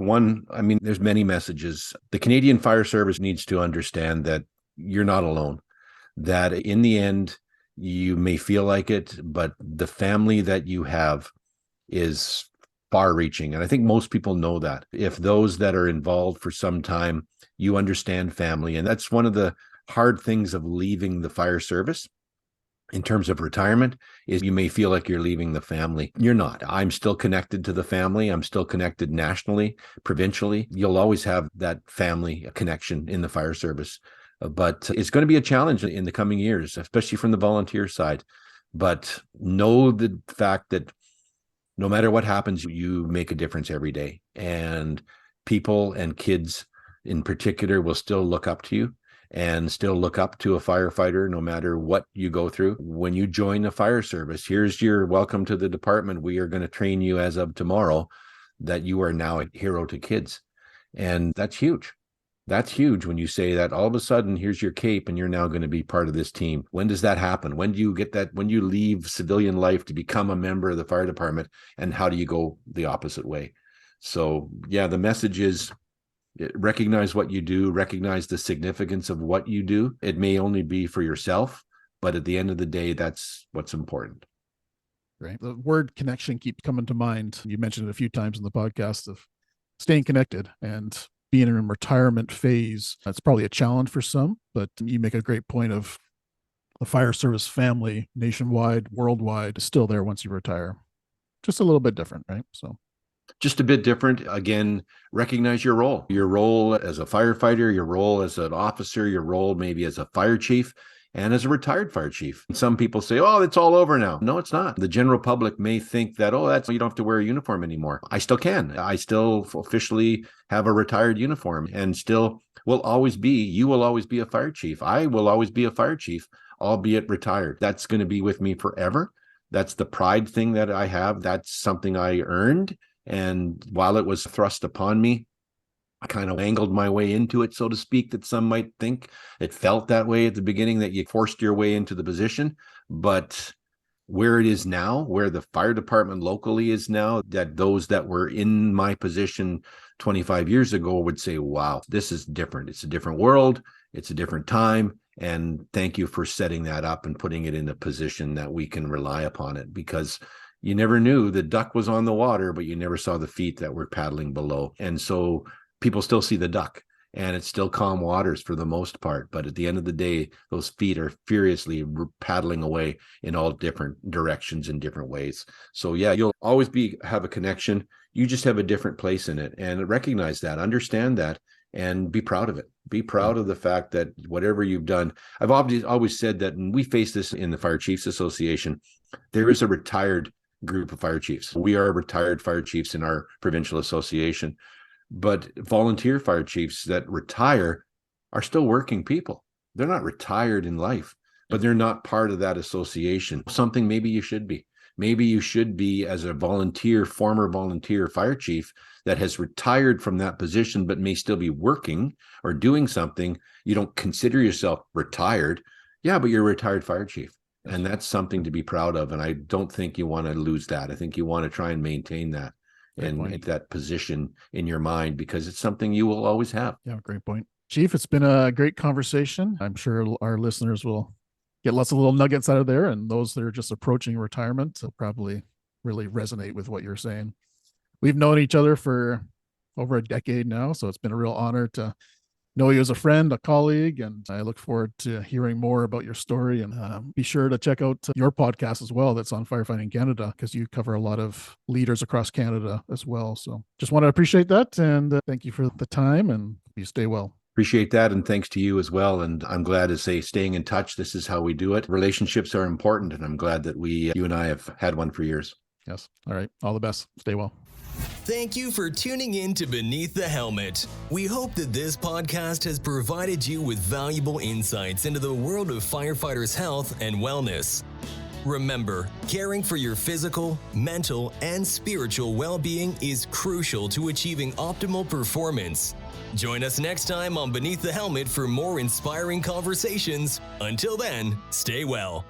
there's many messages. The Canadian Fire Service needs to understand that you're not alone, that in the end, you may feel like it, but the family that you have is far reaching. And I think most people know that. If those that are involved for some time, you understand family. And that's one of the hard things of leaving the fire service in terms of retirement, is you may feel like you're leaving the family. You're not. I'm still connected to the family. I'm still connected nationally, provincially. You'll always have that family connection in the fire service. But it's going to be a challenge in the coming years, especially from the volunteer side. But know the fact that no matter what happens, you make a difference every day. And people and kids in particular will still look up to you and still look up to a firefighter no matter what you go through. When you join the fire service, here's your welcome to the department. We are going to train you as of tomorrow that you are now a hero to kids. And that's huge. That's huge when you say that all of a sudden, here's your cape and you're now going to be part of this team. When does that happen? When do you get that? When you leave civilian life to become a member of the fire department, and how do you go the opposite way? So yeah, the message is recognize what you do, recognize the significance of what you do. It may only be for yourself, but at the end of the day, that's what's important. Right. The word connection keeps coming to mind. You mentioned it a few times in the podcast of staying connected and being in a retirement phase. That's probably a challenge for some, but you make a great point of the fire service family nationwide, worldwide, is still there once you retire. Just a little bit different, right? So just a bit different. Again, recognize your role as a firefighter, your role as an officer, your role maybe as a fire chief, and as a retired fire chief. Some people say, oh, it's all over now. No, it's not. The general public may think that, you don't have to wear a uniform anymore. I still can. I still officially have a retired uniform, and still you will always be a fire chief. I will always be a fire chief, albeit retired. That's going to be with me forever. That's the pride thing that I have. That's something I earned. And while it was thrust upon me, I kind of angled my way into it, so to speak, that some might think it felt that way at the beginning, that you forced your way into the position. But where it is now, where the fire department locally is now, that those that were in my position 25 years ago would say, wow, this is different. It's a different world. It's a different time. And thank you for setting that up and putting it in a position that we can rely upon it, because you never knew the duck was on the water, but you never saw the feet that were paddling below. And so people still see the duck, and it's still calm waters for the most part. But at the end of the day, those feet are furiously paddling away in all different directions in different ways. So yeah, you'll always have a connection. You just have a different place in it, and recognize that, understand that, and be proud of it. Be proud of the fact that whatever you've done. I've always said that, and we face this in the Fire Chiefs Association, there is a retired group of fire chiefs. We are retired fire chiefs in our provincial association. But volunteer fire chiefs that retire are still working people. They're not retired in life, but they're not part of that association. Something maybe you should be. Maybe you should be, as a volunteer, former volunteer fire chief that has retired from that position, but may still be working or doing something. You don't consider yourself retired. Yeah, but you're a retired fire chief. And that's something to be proud of. And I don't think you want to lose that. I think you want to try and maintain that and make that position in your mind, because it's something you will always have. Yeah, great point. Chief, it's been a great conversation. I'm sure our listeners will get lots of little nuggets out of there, and those that are just approaching retirement will probably really resonate with what you're saying. We've known each other for over a decade now, so it's been a real honor to know you as a friend, a colleague, and I look forward to hearing more about your story. And be sure to check out your podcast as well that's on Firefighting Canada, because you cover a lot of leaders across Canada as well. So just want to appreciate that, and thank you for the time, and you stay well. Appreciate that, and thanks to you as well. And I'm glad to say, staying in touch, this is how we do it. Relationships are important, and I'm glad that you and I have had one for years. Yes. All right. All the best. Stay well. Thank you for tuning in to Beneath the Helmet. We hope that this podcast has provided you with valuable insights into the world of firefighters' health and wellness. Remember, caring for your physical, mental, and spiritual well-being is crucial to achieving optimal performance. Join us next time on Beneath the Helmet for more inspiring conversations. Until then, stay well.